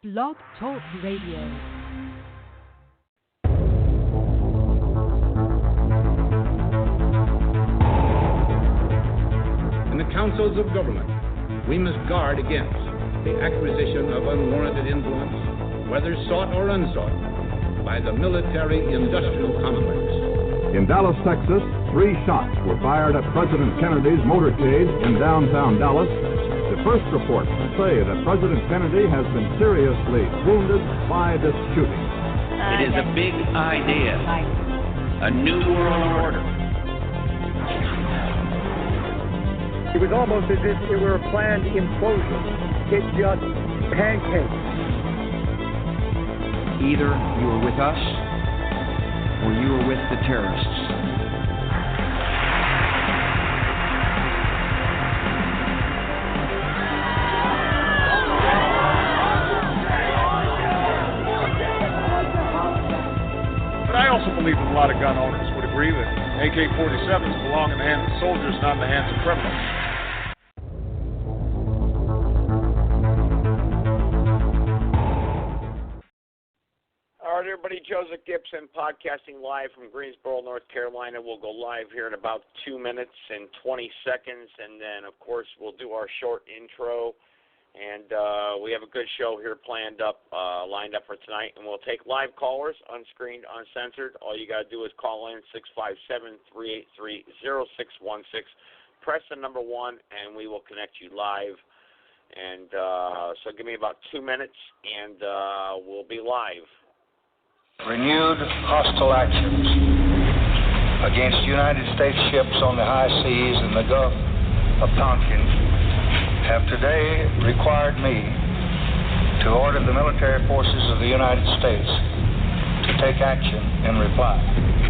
Blog Talk Radio. In the councils of government, we must guard against the acquisition of unwarranted influence, whether sought or unsought, by the military-industrial complex. In Dallas, Texas, 3 shots were fired at President Kennedy's motorcade in downtown Dallas. The first reports say that President Kennedy has been seriously wounded by this shooting. It is a big idea, a new world order. It was almost as if it were a planned implosion. It just pancaked. Either you were with us or you were with the terrorists. But I also believe that a lot of gun owners would agree that AK-47s belong in the hands of soldiers, not in the hands of criminals. All right, everybody, Joseph Gibson podcasting live from Greensboro, North Carolina. We'll go live here in about 2 minutes and 20 seconds, and then, of course, we'll do our short intro. And we have a good show here lined up for tonight, and we'll take live callers, unscreened, uncensored. All you got to do is call in 657-383-0616. Press the number 1, and we will connect you live. And so give me about 2 minutes, and we'll be live. Renewed hostile actions against United States ships on the high seas and the Gulf of Tonkin have today required me to order the military forces of the United States to take action in reply.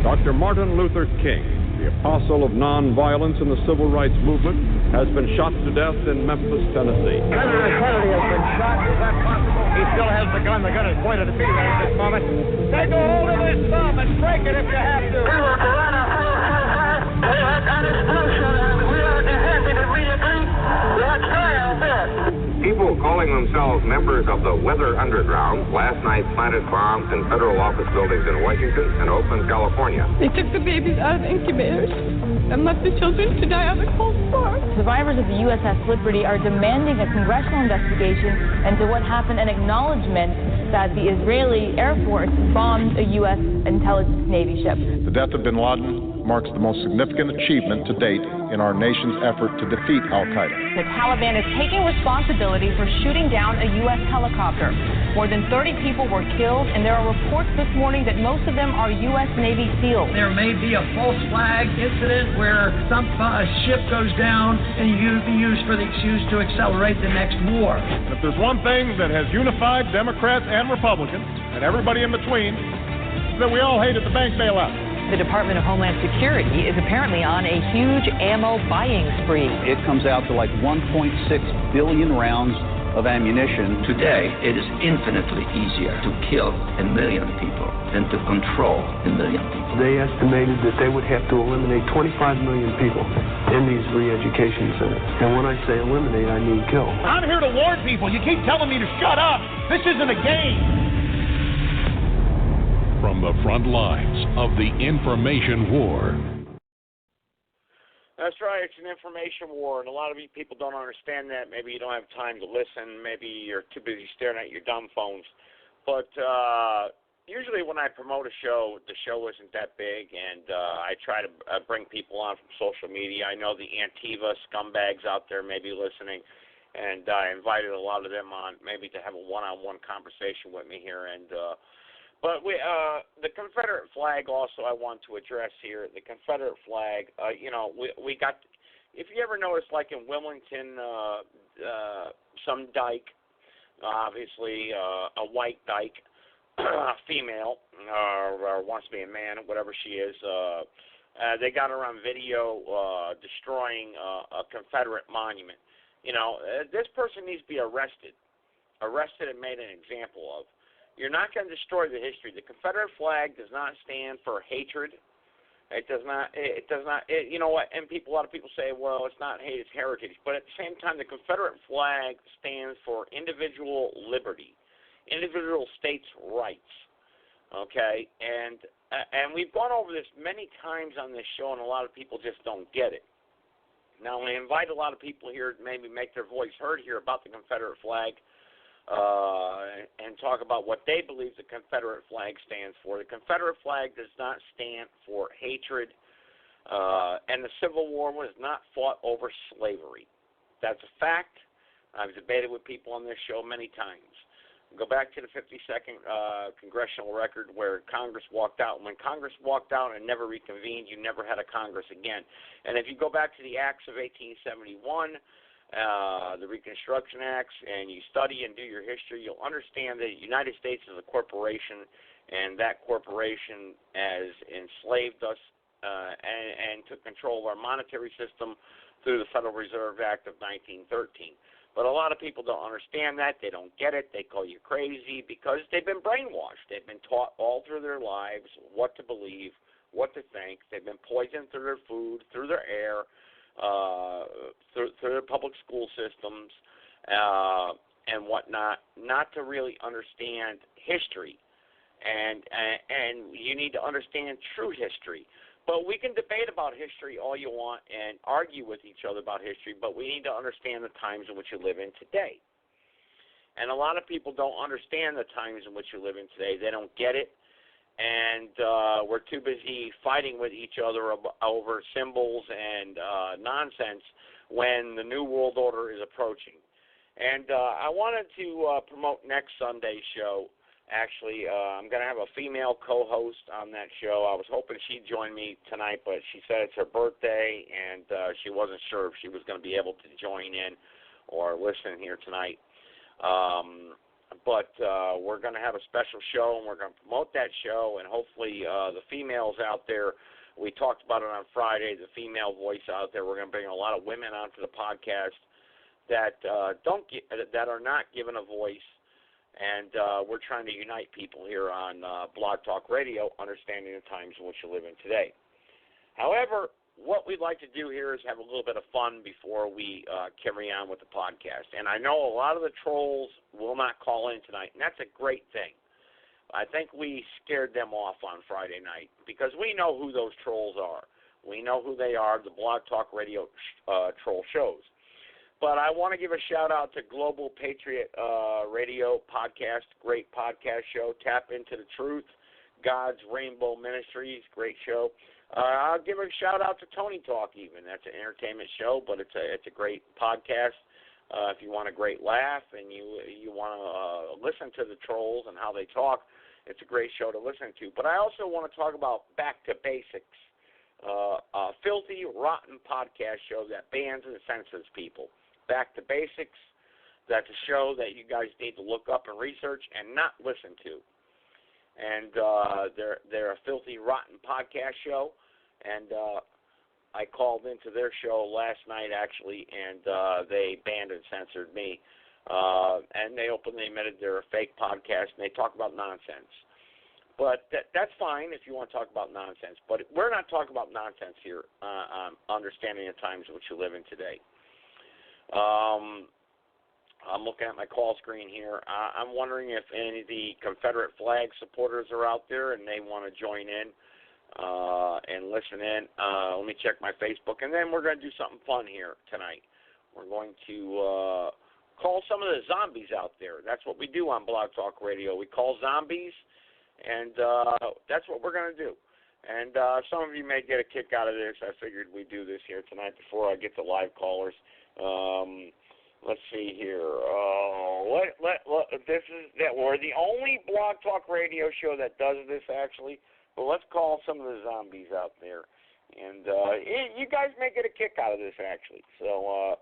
Dr. Martin Luther King, the apostle of nonviolence in the civil rights movement, has been shot to death in Memphis, Tennessee. President Kennedy has been shot. Is that possible? He still has the gun. The gun is pointed at me right at this moment. Take a hold of his thumb and break it if you have to. We were Corona 455. We had an explosion and we are detected immediately. Let's try our best. People calling themselves members of the Weather Underground last night planted bombs in federal office buildings in Washington and Oakland, California. They took the babies out of incubators and left the children to die on the cold floor. Survivors of the USS Liberty are demanding a congressional investigation into what happened and acknowledgement that the Israeli Air Force bombed a U.S. intelligence Navy ship. The death of bin Laden marks the most significant achievement to date in our nation's effort to defeat al-Qaeda. The Taliban is taking responsibility for shooting down a U.S. helicopter. More than 30 people were killed, and there are reports this morning that most of them are U.S. Navy SEALs. There may be a false flag incident where some ship goes down and be used for the excuse to accelerate the next war. And if there's one thing that has unified Democrats and Republicans, and everybody in between, is that we all hated the bank bailout. The Department of Homeland Security is apparently on a huge ammo buying spree. It comes out to like 1.6 billion rounds of ammunition. Today, it is infinitely easier to kill 1 million people than to control 1 million people. They estimated that they would have to eliminate 25 million people in these re-education centers. And when I say eliminate, I mean kill. I'm here to warn people. You keep telling me to shut up. This isn't a game. From the front lines of the information war. That's right, it's an information war, and a lot of you people don't understand that. Maybe you don't have time to listen. Maybe you're too busy staring at your dumb phones. But usually when I promote a show, the show isn't that big, and I try to bring people on from social media. I know the Antifa scumbags out there may be listening, and I invited a lot of them on maybe to have a one-on-one conversation with me here, and but the Confederate flag also I want to address here. The Confederate flag, we got, if you ever notice, like in Wilmington, some dyke, obviously a white dyke, female, or wants to be a man, whatever she is, they got her on video destroying a Confederate monument. This person needs to be arrested and made an example of. You're not going to destroy the history. The Confederate flag does not stand for hatred. It does not. You know what? And a lot of people say, well, it's not hate, it's heritage. But at the same time, the Confederate flag stands for individual liberty. individual states' rights. Okay, and we've gone over this many times on this show, and a lot of people just don't get it. Now, I invite a lot of people here to maybe make their voice heard here about the Confederate flag and talk about what they believe the Confederate flag stands for. The Confederate flag does not stand for hatred, and the Civil War was not fought over slavery. That's a fact. I've debated with people on this show many times. Go back to the 52nd congressional record where Congress walked out. When Congress walked out and never reconvened, you never had a Congress again. And if you go back to the Acts of 1871, the Reconstruction Acts, and you study and do your history, you'll understand that the United States is a corporation, and that corporation has enslaved us and took control of our monetary system through the Federal Reserve Act of 1913. But a lot of people don't understand that. They don't get it. They call you crazy because they've been brainwashed. They've been taught all through their lives what to believe, what to think. They've been poisoned through their food, through their air, through their public school systems, and whatnot, not to really understand history. And you need to understand true history. But we can debate about history all you want and argue with each other about history, but we need to understand the times in which you live in today. And a lot of people don't understand the times in which you live in today. They don't get it, and we're too busy fighting with each other over symbols and nonsense when the New World Order is approaching. And I wanted to promote next Sunday's show. Actually, I'm going to have a female co-host on that show. I was hoping she'd join me tonight, but she said it's her birthday, and she wasn't sure if she was going to be able to join in or listen here tonight. But we're going to have a special show, and we're going to promote that show, and hopefully the females out there, we talked about it on Friday, the female voice out there, we're going to bring a lot of women onto the podcast that that are not given a voice. And we're trying to unite people here on Blog Talk Radio, understanding the times in which you live in today. However, what we'd like to do here is have a little bit of fun before we carry on with the podcast. And I know a lot of the trolls will not call in tonight, and that's a great thing. I think we scared them off on Friday night because we know who those trolls are. We know who they are, the Blog Talk Radio troll shows. But I want to give a shout-out to Global Patriot Radio Podcast, great podcast show, Tap Into the Truth, God's Rainbow Ministries, great show. I'll give a shout-out to Tony Talk even. That's an entertainment show, but it's a great podcast. If you want a great laugh and you want to listen to the trolls and how they talk, it's a great show to listen to. But I also want to talk about Back to Basics, a filthy, rotten podcast show that bans and censors people. Back to Basics, that's a show that you guys need to look up and research and not listen to. And they're a filthy, rotten podcast show, and I called into their show last night, actually, and they banned and censored me. And they openly admitted they're a fake podcast, and they talk about nonsense. But that's fine if you want to talk about nonsense. But we're not talking about nonsense here on understanding the times in which you live in today. I'm looking at my call screen here. I'm wondering if any of the Confederate flag supporters are out there and they want to join in and listen in. Let me check my Facebook, and then we're going to do something fun here tonight. We're going to call some of the zombies out there. That's what we do on Blog Talk Radio. We call zombies, and that's what we're going to do. And some of you may get a kick out of this. I figured we'd do this here tonight before I get to live callers. Let's see here. This is that we're the only Blog Talk Radio show that does this, actually. But let's call some of the zombies out there, and you guys may get a kick out of this, actually. So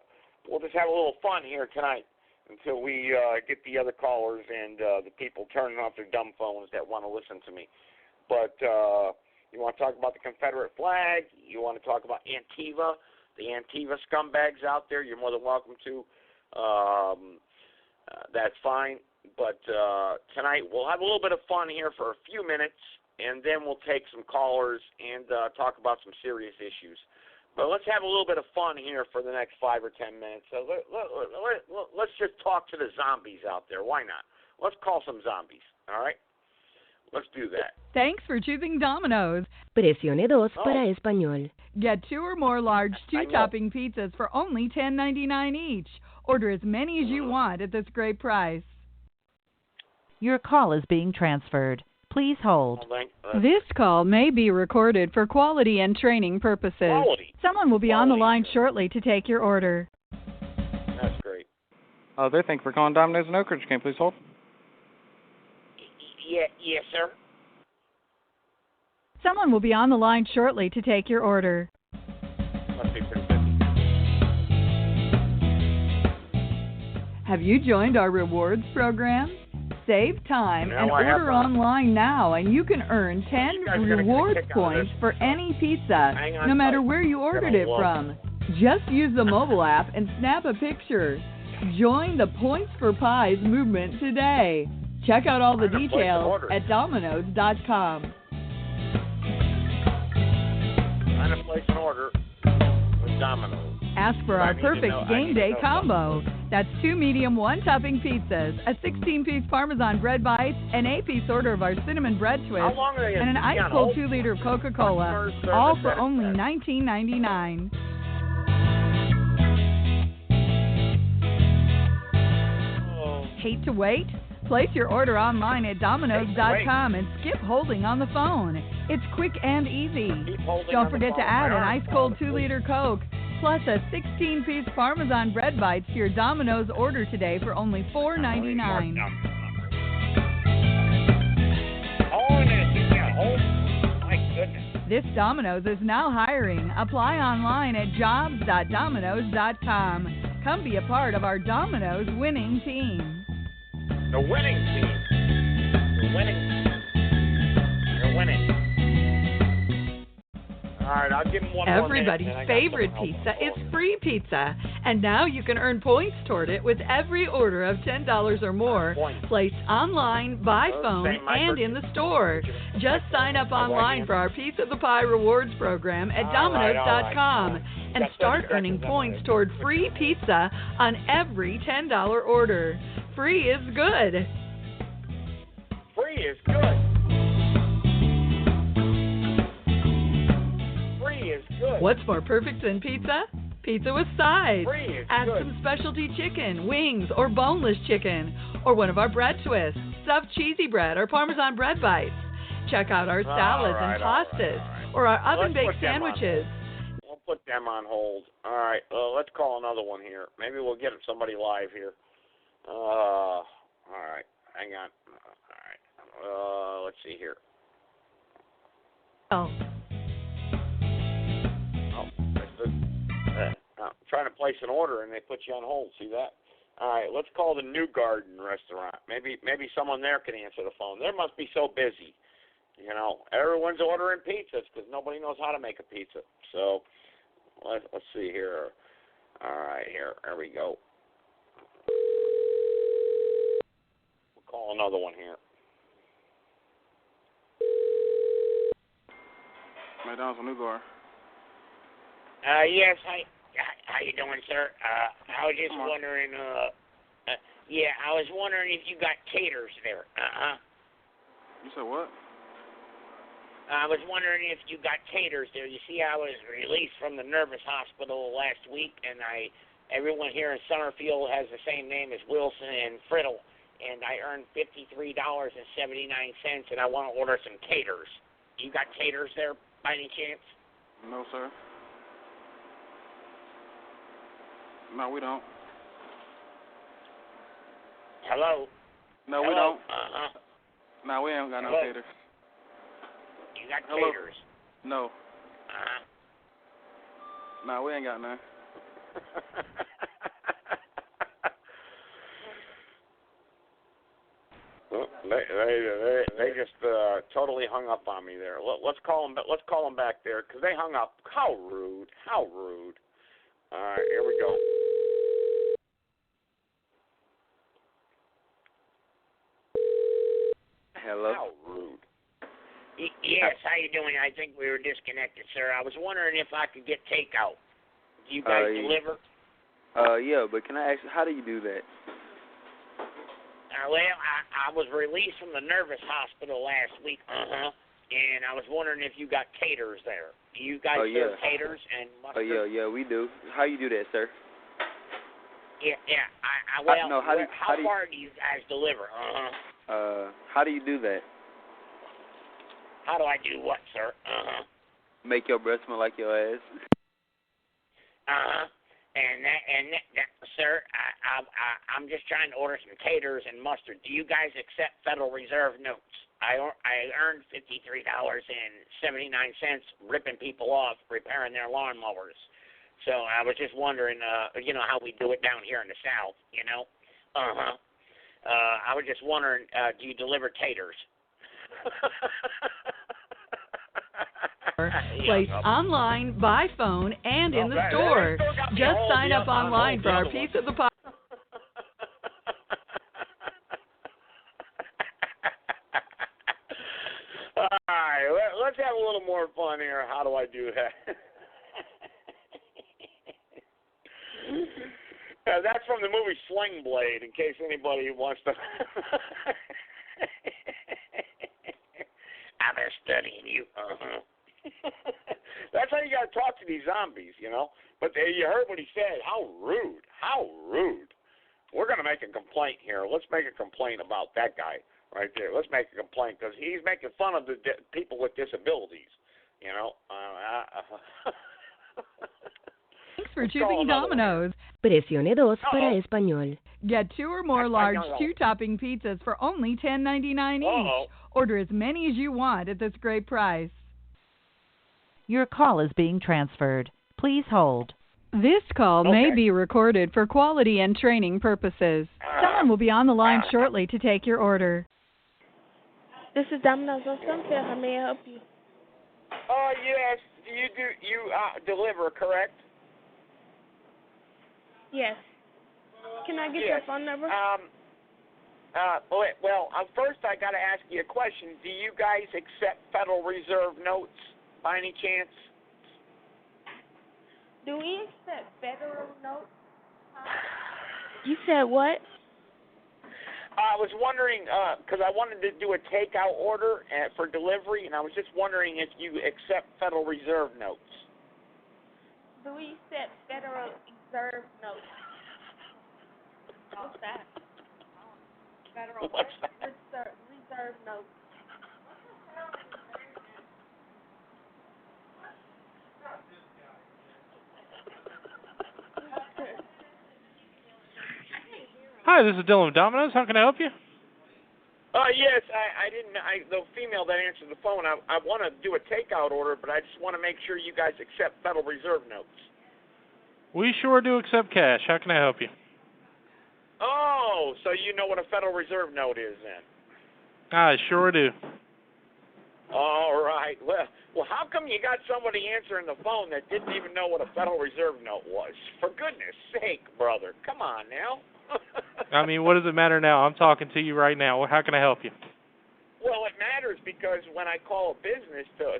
we'll just have a little fun here tonight until we get the other callers and the people turning off their dumb phones that want to listen to me. But you want to talk about the Confederate flag? You want to talk about Antifa? The Antifa scumbags out there, you're more than welcome to. That's fine. But tonight we'll have a little bit of fun here for a few minutes, and then we'll take some callers and talk about some serious issues. But let's have a little bit of fun here for the next 5 or 10 minutes. So let's just talk to the zombies out there. Why not? Let's call some zombies, all right? Let's do that. Thanks for choosing Domino's. Presione 2 para español. Get 2 or more large 2-topping pizzas for only $10.99 each. Order as many as you want at this great price. Your call is being transferred. Please hold. This call may be recorded for quality and training purposes. Quality. Someone will be on the line shortly to take your order. That's great. There, thank you for calling Domino's in Oak Ridge. Can you please hold? Yes, sir. Someone will be on the line shortly to take your order. Must be pretty busy. Have you joined our rewards program? Save time and order online now, and you can earn 10 rewards points for any pizza, no matter where you ordered it from. Just use the mobile app and snap a picture. Join the Points for Pies movement today. Check out all the details at Domino's.com. Trying to place an order with Domino's. Ask for our perfect game day combo. That's 2 medium 1-topping pizzas, a 16-piece Parmesan bread bites, an 8-piece order of our cinnamon bread twist, and an ice-cold 2-liter of Coca-Cola, all for only $19.99. Hate to wait? Place your order online at Domino's.com and skip holding on the phone. It's quick and easy. Don't forget to add an ice-cold 2-liter Coke, plus a 16-piece Parmesan bread bites to your Domino's order today for only $4.99. My goodness. This Domino's is now hiring. Apply online at jobs.domino's.com. Come be a part of our Domino's winning team. The winning team. You're winning. All right, I'll give them one Everybody's more minute, favorite pizza is free pizza, and now you can earn points toward it with every order of $10 or more placed online, by phone, and in the store. Just sign up online for our Piece of the Pie rewards program at Domino's.com and start earning points toward free pizza on every $10 order. Free is good. Free is good. Good. What's more perfect than pizza? Pizza with sides. Add good. some specialty chicken, wings, or boneless chicken, or one of our bread twists, stuffed cheesy bread, or Parmesan bread bites. Check out our salads and pastas, or our oven-baked sandwiches. We'll put them on hold. All right, let's call another one here. Maybe we'll get somebody live here. All right, hang on. All right, let's see here. I'm trying to place an order and they put you on hold. See that? All right, let's call the New Garden restaurant. Maybe someone there can answer the phone. They must be so busy. You know, everyone's ordering pizzas because nobody knows how to make a pizza. So let's see here. All right, here we go. We'll call another one here. McDonald's New Garden. Yes, how you doing, sir? I was just wondering, I was wondering if you got taters there. You said what? I was wondering if you got taters there. You see, I was released from the nervous hospital last week, and everyone here in Summerfield has the same name as Wilson and Friddle, and I earned $53.79, and I want to order some taters. You got taters there by any chance? No, sir. No, we don't. Hello? No, we don't. No, we ain't got no taters. You got taters? No. No, we ain't got none. They just totally hung up on me there. Let's call them back there because they hung up. How rude! How rude! All right, here we go. Hello. How rude. Yes, how you doing? I think we were disconnected, sir. I was wondering if I could get takeout. Do you guys deliver? Yeah, but can I ask you, how do you do that? I was released from the nervous hospital last week. And I was wondering if you got taters there. Do you guys serve taters and mustard? Yeah, we do. How you do that, sir? Yeah. How far do you guys deliver? How do you do that? How do I do what, sir? Make your breath smell like your ass. And that, sir, I'm just trying to order some taters and mustard. Do you guys accept Federal Reserve notes? I earned $53.79 ripping people off repairing their lawnmowers. So I was just wondering, how we do it down here in the South, I was just wondering, do you deliver taters? Place online, by phone, and in the store. Just sign up online for our Piece of the Pie. All right, let's have a little more fun here. How do I do that? That's from the movie Sling Blade, in case anybody wants to. I've been studying you. That's how you got to talk to these zombies, But you heard what he said. How rude. How rude. We're going to make a complaint here. Let's make a complaint about that guy right there. Let's make a complaint because he's making fun of the people with disabilities, Thanks for choosing Domino's. Presione 2 para español. Get 2 or more large 2-topping pizzas for only $10.99 each. Order as many as you want at this great price. Your call is being transferred. Please hold. This call may be recorded for quality and training purposes. Someone will be on the line shortly to take your order. This is Domino's on Sunfield. How may I help you? Yes. You deliver, correct? Yes. Can I get your phone number? First I got to ask you a question. Do you guys accept Federal Reserve notes by any chance? Do we accept federal notes? You said what? I was wondering, because I wanted to do a takeout order for delivery, and I was just wondering if you accept Federal Reserve notes. Do we accept Federal Reserve notes? What's that? Federal Reserve notes. Hi, this is Dylan with Domino's. How can I help you? Yes, the female that answered the phone, I want to do a takeout order, but I just want to make sure you guys accept Federal Reserve notes. We sure do accept cash. How can I help you? Oh, so you know what a Federal Reserve note is then? I sure do. All right. Well, how come you got somebody answering the phone that didn't even know what a Federal Reserve note was? For goodness sake, brother. Come on now. I mean, what does it matter now? I'm talking to you right now. How can I help you? Well, it matters because when I call a business to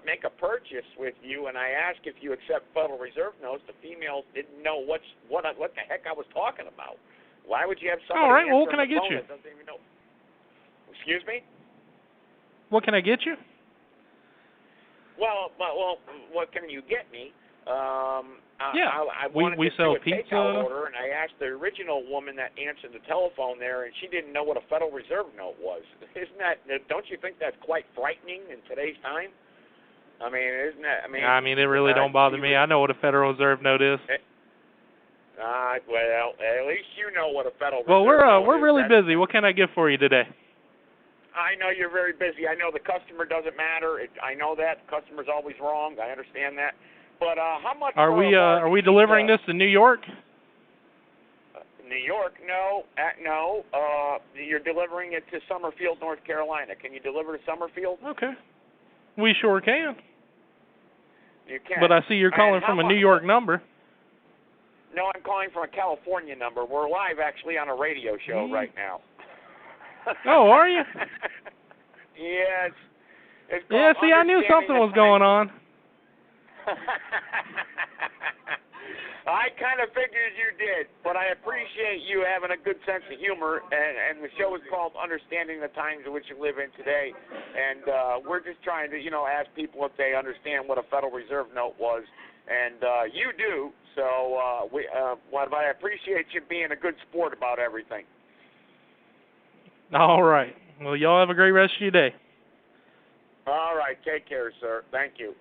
make a purchase with you, and I ask if you accept Federal Reserve notes, the female didn't know what the heck I was talking about. Why would you have somebody All right. Well, what answer can I the get phone you? that doesn't even know? Excuse me? What can I get you? Well, what can you get me? I wanted we to sell do a pizza. takeout order, and I asked the original woman that answered the telephone there, and she didn't know what a Federal Reserve note was. Don't you think that's quite frightening in today's time? I mean, isn't that? I mean, it really don't bother me. I know what a Federal Reserve note is. Well, at least you know what a Federal Reserve Well, note is. we're really busy. What can I get for you today? I know you're very busy. I know the customer doesn't matter. I know that. The customer's always wrong. I understand that. But how much are we delivering this to New York? New York? No. You're delivering it to Summerfield, North Carolina. Can you deliver to Summerfield? Okay. We sure can. You can. But I see you're calling from a New York number. No, I'm calling from a California number. We're live actually on a radio show right now. Oh, are you? Yes. Yeah, see, I knew something was going on. I kind of figured you did, but I appreciate you having a good sense of humor, and the show is called Understanding the Times in Which You Live in Today, and we're just trying to, ask people if they understand what a Federal Reserve note was, and you do, so I appreciate you being a good sport about everything. All right. Well, y'all have a great rest of your day. All right. Take care, sir. Thank you.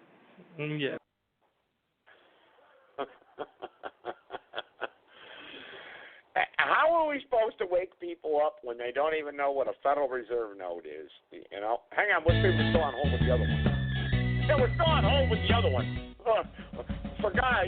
Yeah. How are we supposed to wake people up when they don't even know what a Federal Reserve note is? Hang on, we're still on hold with the other one. Yeah, we're still on hold with the other one.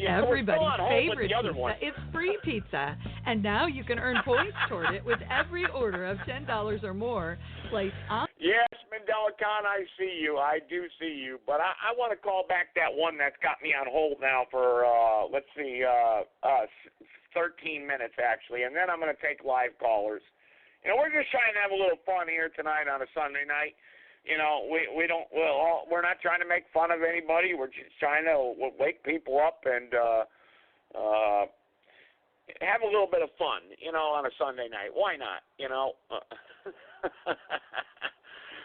Everybody's favorite the other pizza. One. It's free pizza, and now you can earn points toward it with every order of $10 or more. Place on. Yes, Mandela Khan, I see you. I do see you. But I want to call back that one that's got me on hold now for, 13 minutes, actually. And then I'm going to take live callers. We're just trying to have a little fun here tonight on a Sunday night. We're not trying to make fun of anybody. We're just trying to wake people up and have a little bit of fun, on a Sunday night. Why not,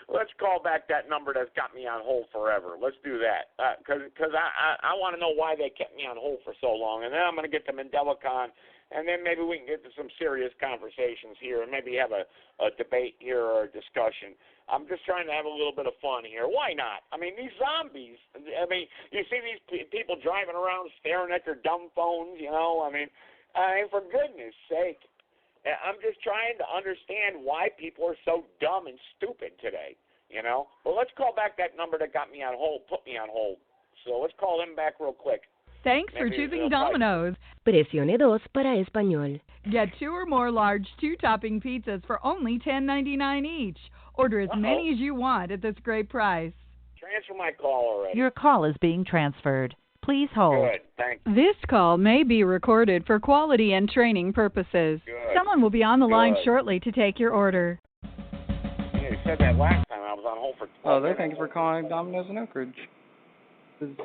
Let's call back that number that's got me on hold forever. Let's do that, because I want to know why they kept me on hold for so long, and then I'm going to get to Mandela Khan, and then maybe we can get to some serious conversations here, and maybe have a debate here or a discussion. I'm just trying to have a little bit of fun here. Why not? I mean, these zombies. You see these people driving around staring at their dumb phones. For goodness sake. I'm just trying to understand why people are so dumb and stupid today, Well, let's call back that number that got me on hold, put me on hold. So let's call him back real quick. Thanks for choosing Domino's. Presione 2 para español. Get 2 or more large 2-topping pizzas for only $10.99 each. Order as many as you want at this great price. Transfer my call already. Your call is being transferred. Please hold. Good, thanks. This call may be recorded for quality and training purposes. Good. Someone will be on the line shortly to take your order. Yeah, you said that last time. I was on hold for 12 minutes. Thank you for calling Domino's in Oak Ridge.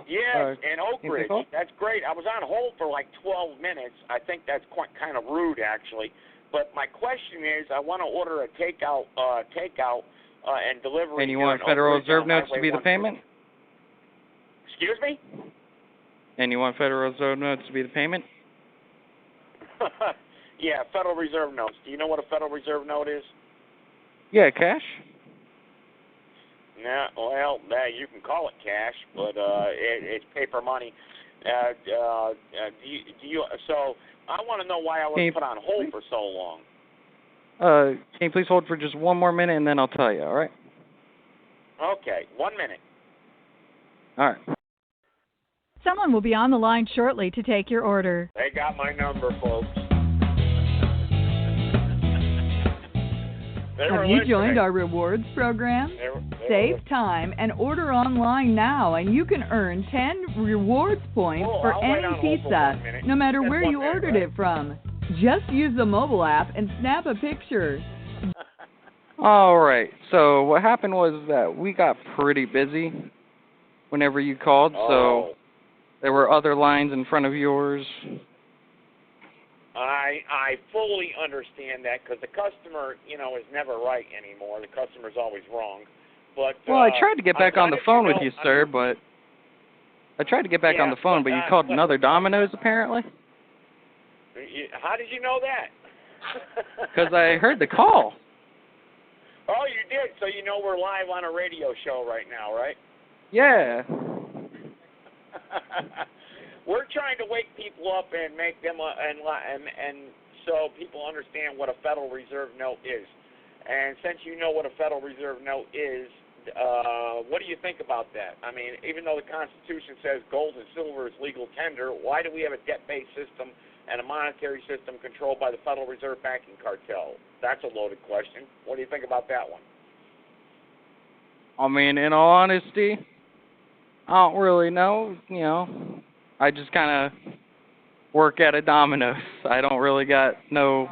Yes, in Oak Ridge. That's great. I was on hold for like 12 minutes. I think that's quite kind of rude, actually. But my question is, I want to order a takeout and delivery. And you want Federal Reserve notes to be the payment? Excuse me? And you want Federal Reserve notes to be the payment? Yeah, Federal Reserve notes. Do you know what a Federal Reserve note is? Yeah, cash. No, well, you can call it cash, but it's paper money. So I want to know why I was put on hold for so long. Can you please hold for just one more minute, and then I'll tell you, all right? Okay, 1 minute. All right. Someone will be on the line shortly to take your order. They got my number, folks. Have you joined our rewards program? Save time and order online now, and you can earn 10 rewards points for any pizza, no matter where you ordered it from. Just use the mobile app and snap a picture. All right. So what happened was that we got pretty busy whenever you called, so there were other lines in front of yours. I fully understand that because the customer, is never right anymore. The customer's always wrong. But I tried to get back on the phone with you, sir, but I tried to get back on the phone, but you called another Domino's apparently. How did you know that? Because I heard the call. Oh, you did. So you know we're live on a radio show right now, right? Yeah. We're trying to wake people up and make them and so people understand what a Federal Reserve note is. And since you know what a Federal Reserve note is, what do you think about that? I mean, even though the Constitution says gold and silver is legal tender, why do we have a debt-based system and a monetary system controlled by the Federal Reserve banking cartel? That's a loaded question. What do you think about that one? I mean, in all honesty, I don't really know. I just kind of work at a Domino's. I don't really got no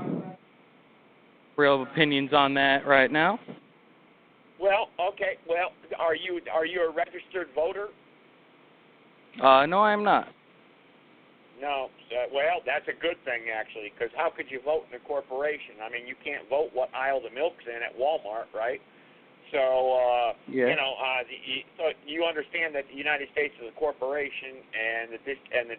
real opinions on that right now. Well, okay. Well, are you a registered voter? No, I'm not. No. Well, that's a good thing, actually, because how could you vote in a corporation? I mean, you can't vote what aisle the milk's in at Walmart, right? So, yeah. So you understand that the United States is a corporation, and the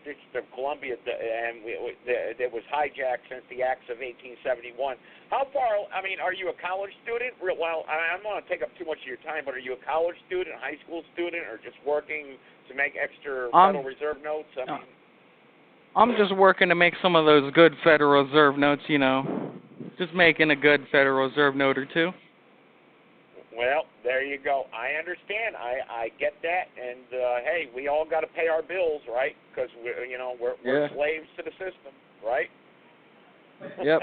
District of Columbia, it was hijacked since the Acts of 1871. How far? I mean, are you a college student? Well, I don't want to take up too much of your time, but are you a college student, high school student, or just working to make extra Federal Reserve notes? I'm just working to make some of those good Federal Reserve notes. Just making a good Federal Reserve note or two. Well, there you go. I understand. I get that, and hey, we all got to pay our bills, right? Because we're slaves to the system, right? Yep.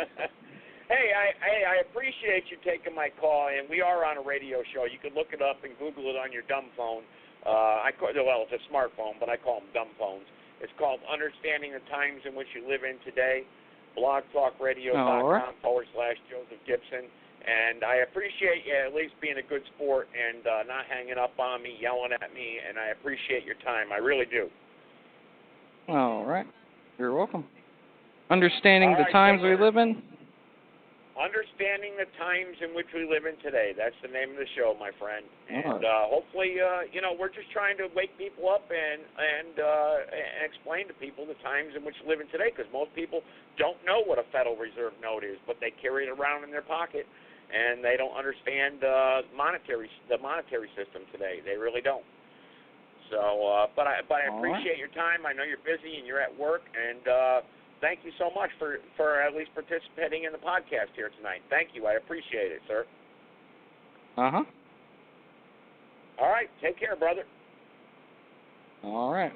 Hey, I appreciate you taking my call, and we are on a radio show. You can look it up and Google it on your dumb phone. It's a smartphone, but I call them dumb phones. It's called Understanding the Times in Which You Live in Today. blogtalkradio.com/Joseph Gibson. And I appreciate you at least being a good sport and not hanging up on me, yelling at me, and I appreciate your time. I really do. All right. You're welcome. Understanding the times we live in? Understanding the times in which we live in today. That's the name of the show, my friend. And hopefully, we're just trying to wake people up and explain to people the times in which we live in today, because most people don't know what a Federal Reserve note is, but they carry it around in their pocket, and they don't understand the monetary system today. They really don't. So, but I appreciate your time. I know you're busy and you're at work, and thank you so much for at least participating in the podcast here tonight. Thank you. I appreciate it, sir. Uh-huh. All right. Take care, brother. All right.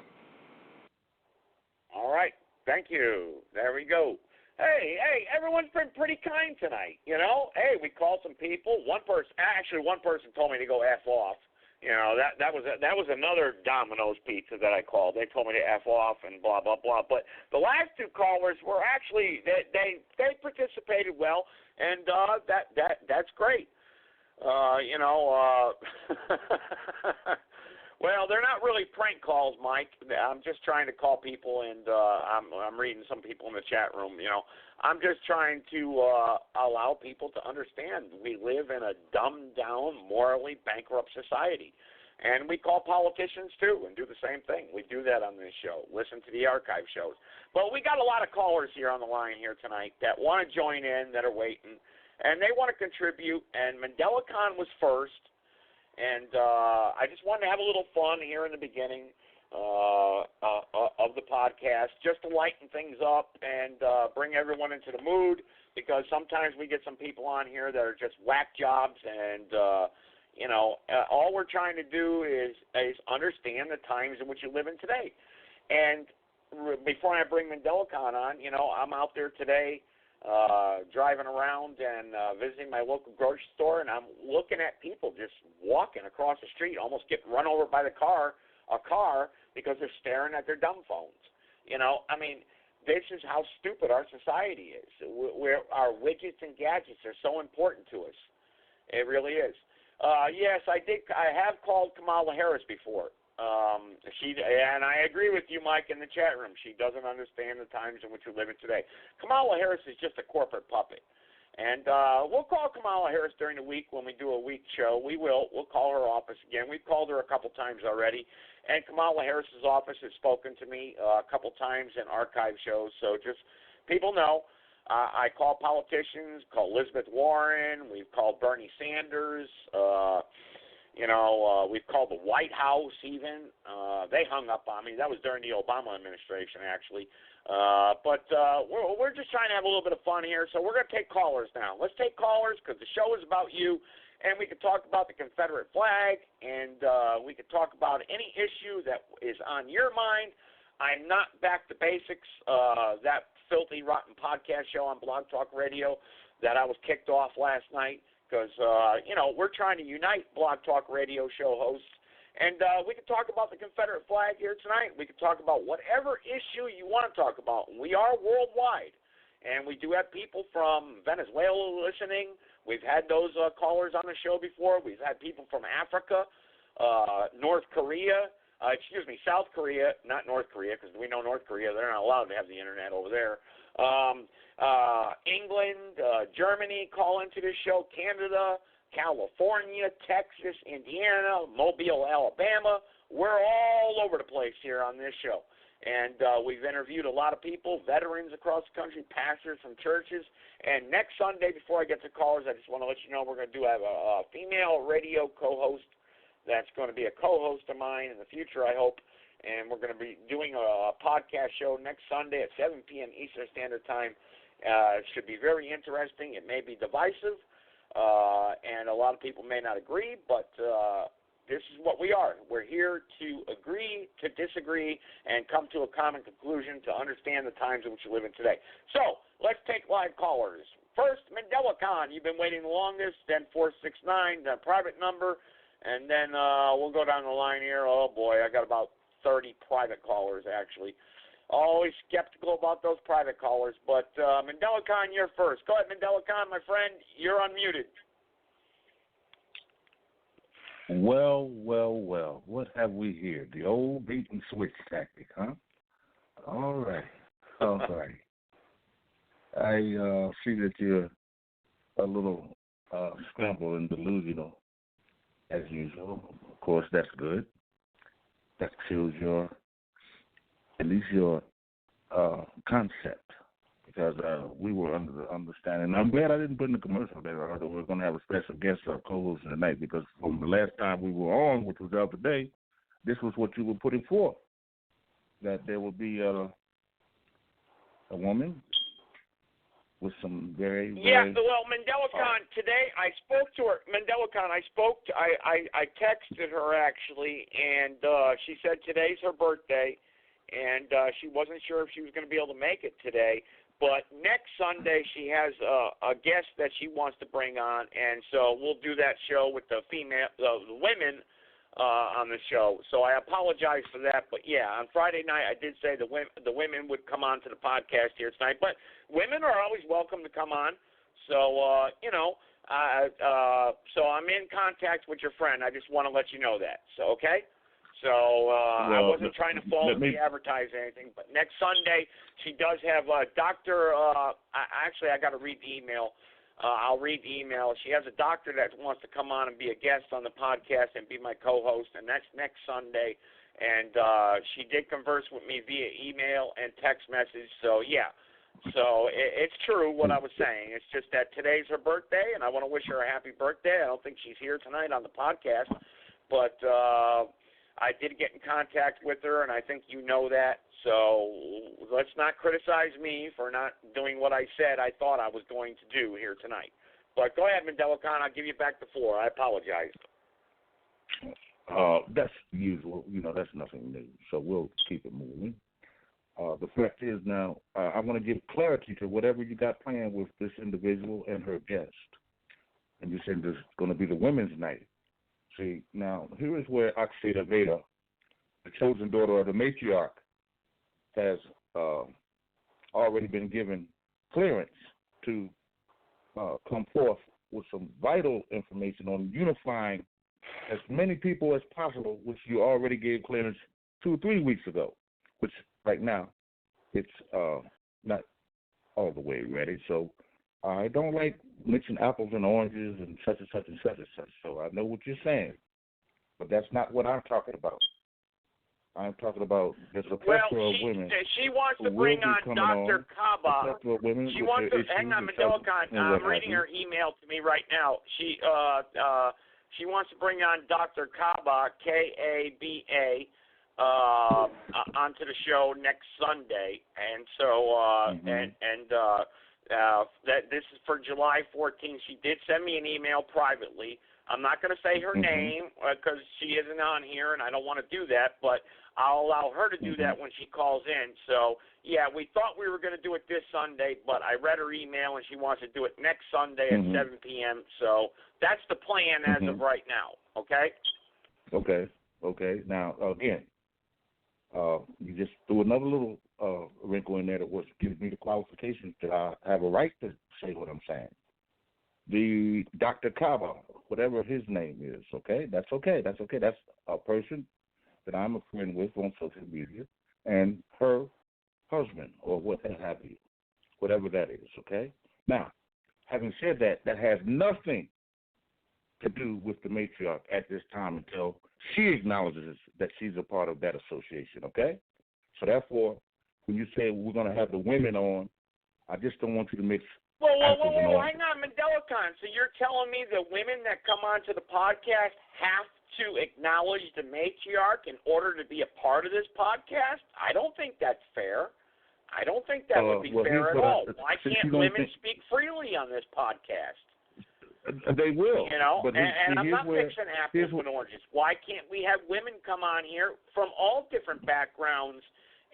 All right. Thank you. There we go. Hey, everyone's been pretty kind tonight, Hey, we called some people. One person told me to go F off. That was another Domino's pizza that I called. They told me to F off and blah, blah, blah. But the last two callers were actually, they participated well, and that's great. Well, they're not really prank calls, Mike. I'm just trying to call people, and I'm reading some people in the chat room. I'm just trying to allow people to understand we live in a dumbed-down, morally bankrupt society. And we call politicians, too, and do the same thing. We do that on this show. Listen to the archive shows. But we got a lot of callers here on the line here tonight that want to join in, that are waiting, and they want to contribute. And MandelaCon was first. And I just wanted to have a little fun here in the beginning of the podcast, just to lighten things up and bring everyone into the mood, because sometimes we get some people on here that are just whack jobs, and all we're trying to do is understand the times in which you live in today. And before I bring MandelaCon on, I'm out there today driving around and visiting my local grocery store, and I'm looking at people just walking across the street, almost getting run over by a car, because they're staring at their dumb phones. I mean, this is how stupid our society is. Our widgets and gadgets are so important to us. It really is. Yes, I have called Kamala Harris before. And I agree with you, Mike, in the chat room. She doesn't understand the times in which we live in today. Kamala Harris is just a corporate puppet. And we'll call Kamala Harris during the week when we do a week show. We'll call her office again. We've called her a couple times already. And Kamala Harris's office has spoken to me a couple times in archive shows. So just people know. I call politicians, call Elizabeth Warren. We've called Bernie Sanders. We've called the White House even. They hung up on me. That was during the Obama administration, actually. But we're just trying to have a little bit of fun here. So we're going to take callers now. Let's take callers, because the show is about you. And we can talk about the Confederate flag, and we can talk about any issue that is on your mind. I'm not Back to Basics, that filthy, rotten podcast show on Blog Talk Radio that I was kicked off last night. Because, we're trying to unite Blog Talk Radio show hosts. And we can talk about the Confederate flag here tonight. We can talk about whatever issue you want to talk about. We are worldwide. And we do have people from Venezuela listening. We've had those callers on the show before. We've had people from Africa, North Korea, South Korea, not North Korea, because we know North Korea, they're not allowed to have the internet over there. England, Germany call into this show, Canada, California, Texas, Indiana, Mobile, Alabama. We're all over the place here on this show. And we've interviewed a lot of people, veterans across the country, pastors from churches. And next Sunday, before I get to callers, I just want to let you know we're going to have a female radio co-host that's going to be a co-host of mine in the future, I hope. And we're going to be doing a podcast show next Sunday at 7 p.m. Eastern Standard Time. It should be very interesting. It may be divisive, and a lot of people may not agree, but this is what we are. We're here to agree to disagree and come to a common conclusion to understand the times in which we live in today. So let's take live callers. First, Mandela Khan, you've been waiting the longest, then 469, the private number, and then we'll go down the line here. Oh, boy, I got about 30 private callers, actually. Always skeptical about those private callers, but Mandela Khan, you're first. Go ahead, Mandela Khan, my friend. You're unmuted. Well. What have we here? The old bait and switch tactic, huh? All right. I see that you're a little scrambled and delusional, as usual. Of course, that's good. That shows at least your concept, because we were under the understanding. I'm glad I didn't put in the commercial that we're going to have a special guest co-host tonight, because from the last time we were on, which was the other day, this was what you were putting forth, that there would be a woman with some very well, Mandela Khan, today I spoke to her. Mandela Khan, I texted her, actually, and she said today's her birthday, and she wasn't sure if she was going to be able to make it today. But next Sunday she has a guest that she wants to bring on, and so we'll do that show with the women on the show. So I apologize for that, but yeah, on Friday night I did say the women would come on to the podcast here tonight. But women are always welcome to come on. So so I'm in contact with your friend. I just want to let you know that. So okay. So I wasn't trying to falsely advertise anything, but next Sunday she does have Dr. Actually, I got to read the email. I'll read the email. She has a doctor that wants to come on and be a guest on the podcast and be my co-host, and that's next Sunday. And she did converse with me via email and text message. So yeah, so it's true what I was saying. It's just that today's her birthday, and I want to wish her a happy birthday. I don't think she's here tonight on the podcast, but I did get in contact with her, and I think you know that. So let's not criticize me for not doing what I said I thought I was going to do here tonight. But go ahead, Mandela Khan. I'll give you back the floor. I apologize. That's usual. That's nothing new. So we'll keep it moving. The fact is now, I want to give clarity to whatever you got planned with this individual and her guest. And you said there's going to be the women's night. See, now, here is where Akshita Veda, the chosen daughter of the matriarch, has already been given clearance to come forth with some vital information on unifying as many people as possible, which you already gave clearance 2 or 3 weeks ago, which right now it's not all the way ready. So I don't like mixing apples and oranges and such and such and such and such. So I know what you're saying, but that's not what I'm talking about. I'm talking about there's a plethora of women. She wants to bring on Dr. Kaba. She wants to hang on, Mandela Khan. I'm reading her email to me right now. She wants to bring on Dr. Kaba, Kaba, onto the show next Sunday, and so that this is for July 14th. She did send me an email privately. I'm not going to say her name because she isn't on here, and I don't want to do that, but I'll allow her to do that when she calls in. So, yeah, we thought we were going to do it this Sunday, but I read her email, and she wants to do it next Sunday at 7 p.m. So that's the plan as of right now, okay? Okay. Now, again, you just threw another little wrinkle in there that was gives me the qualifications that I have a right to say what I'm saying. The Dr. Kaba, whatever his name is, okay? That's okay. That's a person that I'm a friend with on social media and her husband or what have you, whatever that is, okay? Now, having said that, that has nothing to do with the matriarch at this time until she acknowledges that she's a part of that association, okay? So therefore, when you say we're going to have the women on, I just don't want you to mix. Whoa, hang on, Mandelicon. So you're telling me the women that come onto the podcast have to acknowledge the matriarch in order to be a part of this podcast? I don't think that's fair. I don't think that would be fair at all. Why can't women speak freely on this podcast? They will. You know, but and I'm not mixing apples with oranges. Why can't we have women come on here from all different backgrounds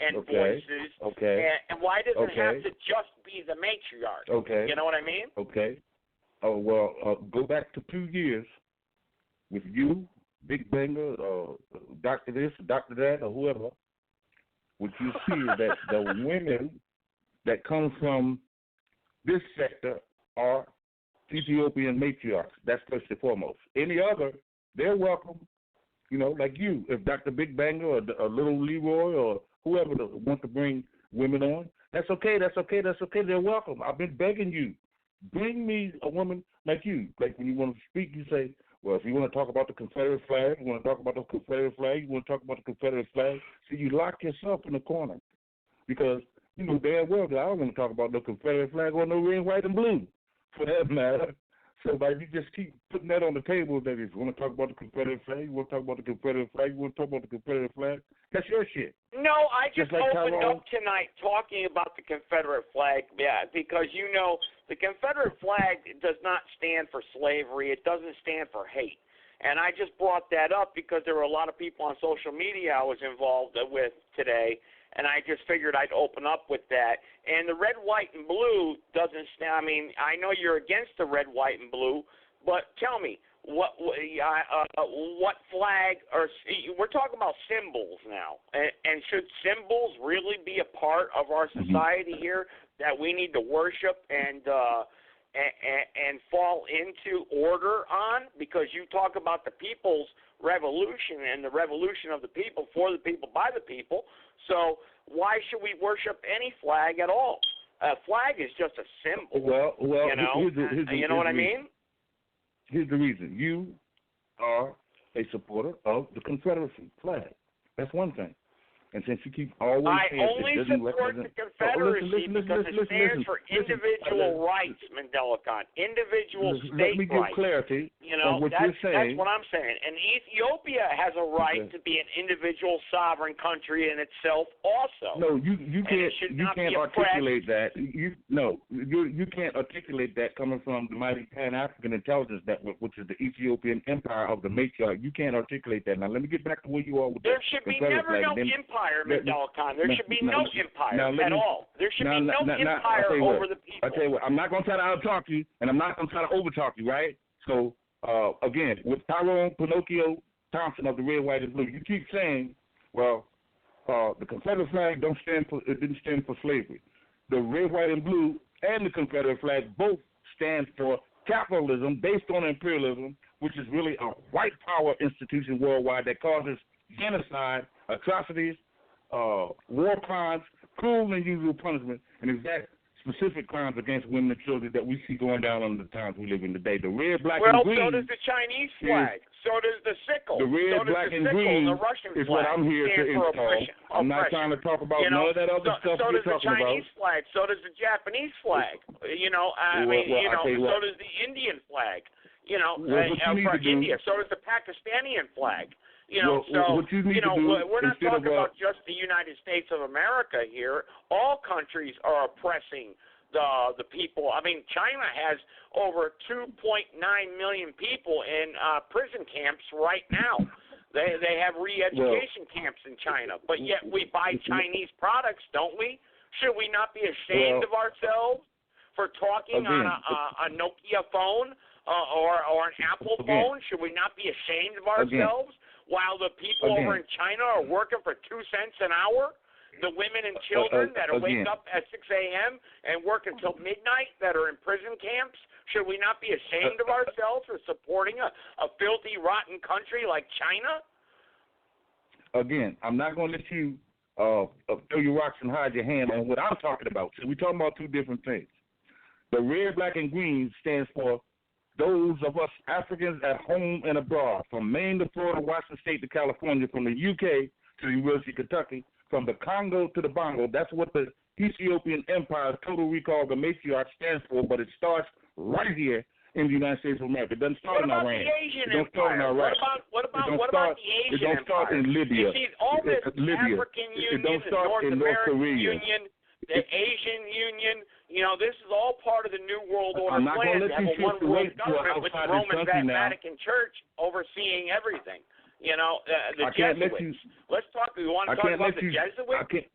and voices? Okay. And why does it have to just be the matriarch? Okay. You know what I mean? Okay. Oh, well, go back to 2 years with you, Big Banger, Dr. This, Dr. That, or whoever. What you see is that the women that come from this sector are Ethiopian matriarchs. That's first and foremost. Any other, they're welcome. You know, like you, if Dr. Big Banger or Little Leroy or whoever wants to bring women on, that's okay. They're welcome. I've been begging you. Bring me a woman like you. Like when you want to speak, you say, well, if you want to talk about the Confederate flag, you want to talk about the Confederate flag, you want to talk about the Confederate flag. See, you lock yourself in the corner because you know damn well that I don't want to talk about no Confederate flag or no red, white, and blue, for that matter. So, like, you just keep putting that on the table that if you want to talk about the Confederate flag, you want to talk about the Confederate flag, you want to talk about the Confederate flag, that's your shit. No, I just like opened up tonight talking about the Confederate flag, because, you know, the Confederate flag does not stand for slavery. It doesn't stand for hate. And I just brought that up because there were a lot of people on social media I was involved with today, and I just figured I'd open up with that. And the red, white, and blue doesn't stand. I mean, I know you're against the red, white, and blue, but tell me, what flag we're talking about symbols now, and should symbols really be a part of our society here that we need to worship and fall into order on? Because you talk about the people's revolution and the revolution of the people, for the people, by the people. So why should we worship any flag at all? A flag is just a symbol. Well, you know, here's what I mean? Here's the reason. You are a supporter of the Confederacy flag. That's one thing. And since you keep always saying I only support the Confederacy because it stands for individual rights, Mandelicon. Individual state rights. Let me give clarity on what you're saying. That's what I'm saying. And Ethiopia has a right to be an individual sovereign country in itself also. No, you can't articulate that. You can't articulate that coming from the mighty Pan-African intelligence network, which is the Ethiopian empire of the matriarch. You can't articulate that. Now let me get back to where you are with there should be never no empire. Mandelicon. There should be no empire at all. There should be no empire over the people. I tell you what, I'm not going to try to out-talk you, and I'm not going to try to over-talk you, right? So, again, with Tyrone Pinocchio Thompson of the Red, White, and Blue, you keep saying, well, the Confederate flag didn't stand for slavery. The Red, White, and Blue and the Confederate flag both stand for capitalism based on imperialism, which is really a white power institution worldwide that causes genocide, atrocities, war crimes, cruel and unusual punishment, and exact specific crimes against women and children that we see going down in the times we live in today. The red, black, and green. Well, so does the Chinese flag. So does the sickle. The red, black, and green the Russian is flag what I'm here to install. I'm not trying to talk about none of that other stuff you're talking about. So does the Chinese flag. So does the Japanese flag. You know, so does the Indian flag. You know, for India. So does the Pakistani flag. You know, we're not talking about just the United States of America here. All countries are oppressing the people. I mean, China has over 2.9 million people in prison camps right now. They have re-education camps in China, but yet we buy Chinese products, don't we? Should we not be ashamed of ourselves for talking on a Nokia phone or an Apple phone? Should we not be ashamed of ourselves? While the people over in China are working for 2 cents an hour, the women and children that are waking up at 6 a.m. and work until midnight that are in prison camps, should we not be ashamed of ourselves for supporting a filthy, rotten country like China? again, I'm not going to let you throw your rocks and hide your hand on what I'm talking about. So we're talking about two different things. The red, black, and green stands for those of us Africans at home and abroad, from Maine to Florida, Washington State to California, from the UK to the University of Kentucky, from the Congo to the Bongo. That's what the Ethiopian Empire's Total Recall of the Matriarch stands for, but it starts right here in the United States of America. It doesn't start in Iran. What about the Asian it don't start in Iraq. What about the Asian Empire? It don't start in Libya. You see, all this Libya. African Union, it don't start North in American North Korea. Union, the Asian Union, this is all part of the New World Order plan to have a one-world government with the Roman Vatican Church overseeing everything. The Jesuits. Let's talk. You want to talk about the Jesuits?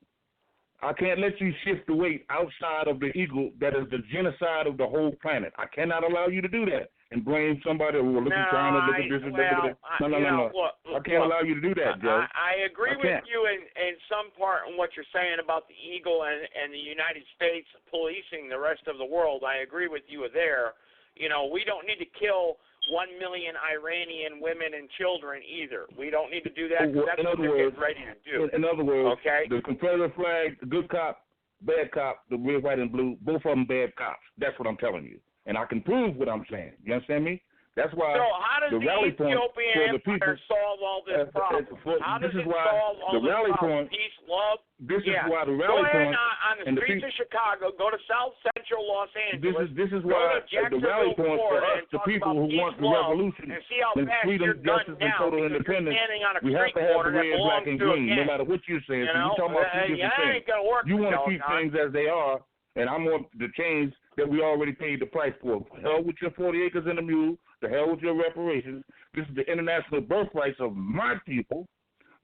I can't let you shift the weight outside of the eagle that is the genocide of the whole planet. I cannot allow you to do that and blame somebody who will look at China, look at this, look at that. No. I can't allow you to do that, Joe. I agree with you in some part in what you're saying about the eagle and the United States policing the rest of the world. I agree with you there. We don't need to kill 1 million Iranian women and children either. We don't need to do that because that's what they're getting ready to do. In other words, okay? The Confederate flag, the good cop, bad cop, the red, white, and blue, both of them bad cops. That's what I'm telling you. And I can prove what I'm saying. You understand me? That's why so how does the rally point Ethiopian for the people solve all this problem? How does it solve all this problem? Peace, love? This is why the rally point on the streets of Chicago, go to South Central Los Angeles. This is why the rally point for us, the people who want the revolution and freedom, justice, and total independence, we have to have the red, black, and green, no matter what you're saying. So you're talking about two different things. You want to keep things as they are, and I want the change that we already paid the price for. Hell with your 40 acres and a mule. The hell with your reparations. This is the international birthrights of my people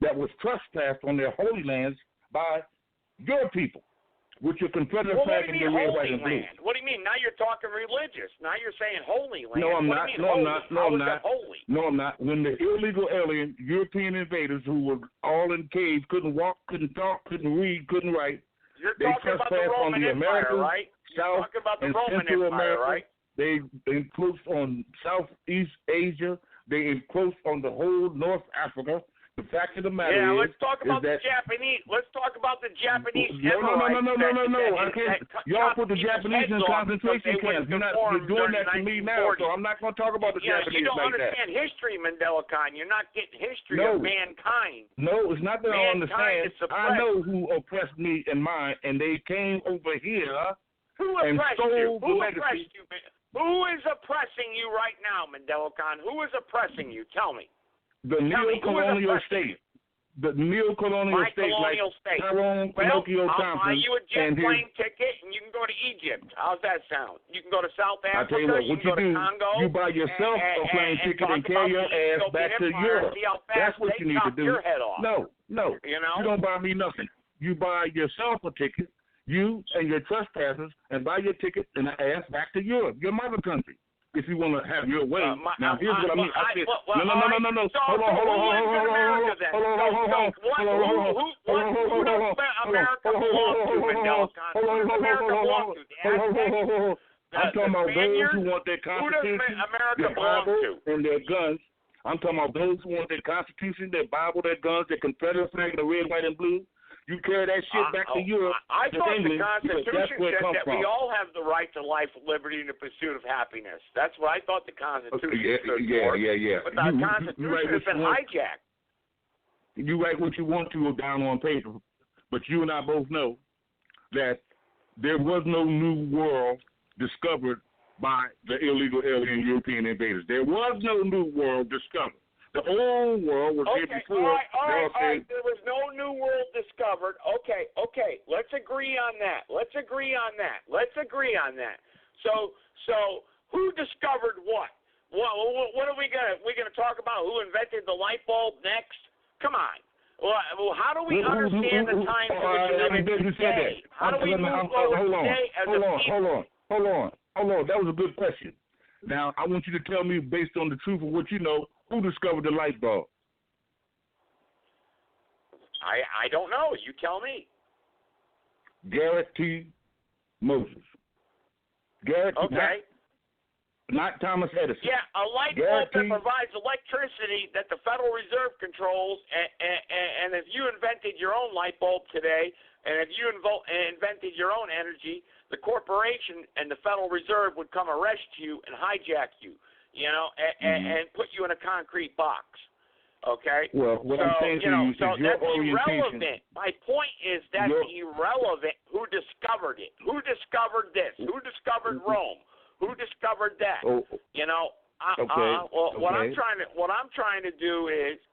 that was trespassed on their holy lands by your people with your Confederate flag and your red, white, and blue. What do you mean? Now you're talking religious. Now you're saying holy land. No, I'm not. Holy? No, I'm not. When the illegal alien European invaders who were all in caves, couldn't walk, couldn't talk, couldn't read, couldn't write, they trespassed on the Americas, right? South, and Central America. Right? They encroached on Southeast Asia. They encroached on the whole North Africa. The fact of the matter let's talk about the Japanese. Let's talk about the Japanese. No. I can't. Y'all put the Japanese in concentration camps. You're doing that to me now, so I'm not going to talk about the Japanese like that. You don't understand history, Mandela Khan. You're not getting history of mankind. No, it's not that I understand. I know who oppressed me and mine, and they came over here and stole the legacy. Who is oppressing you right now, Mandela Khan? Who is oppressing you? Tell me. The neo-colonial state. The neo-colonial state, like Tyrone Pinocchio Thompson. I'll buy you a jet plane ticket, and you can go to Egypt. How's that sound? You can go to South Africa. I tell you what you can go do, to Congo. You buy yourself a plane ticket and carry your ass back to Europe. That's what you need to do. No. You don't buy me nothing. You buy yourself a ticket, you and your trespassers, and buy your ticket and ass back to Europe, your mother country. If you want to have your way. Now, here's what I mean. I said, no. Hold on. I'm talking about those who want their Constitution, their Bible, and their guns. I'm talking about those who want their Constitution, their Bible, their guns, their Confederate flag, the red, white, and blue. You carry that shit back to Europe. I thought England, the Constitution said that from. we all have the right to life, liberty, and the pursuit of happiness. That's what I thought the Constitution stood for. Yeah. But the Constitution has been hijacked. You write what you want to down on paper, but you and I both know that there was no new world discovered by the illegal alien European invaders. There was no new world discovered. The old world was here before. All right. There was no new world discovered. Okay. Let's agree on that. So who discovered what? What are we gonna talk about? Who invented the light bulb next? Come on. Well, how do we understand the times in which we live in today? How do we move forward today as a people? Hold on. That was a good question. Now, I want you to tell me, based on the truth of what you know, who discovered the light bulb? I don't know. You tell me. Garrett T. Moses. not Thomas Edison. Yeah, a light bulb that provides electricity that the Federal Reserve controls, and if you invented your own light bulb today, and if you invented your own energy, the corporation and the Federal Reserve would come arrest you and hijack you, and put you in a concrete box. Okay. Well, what I'm saying to you is so your that's orientation. irrelevant. My point is that's irrelevant. Who discovered it? Who discovered this? Who discovered Rome? Who discovered that? Oh, What I'm trying to do is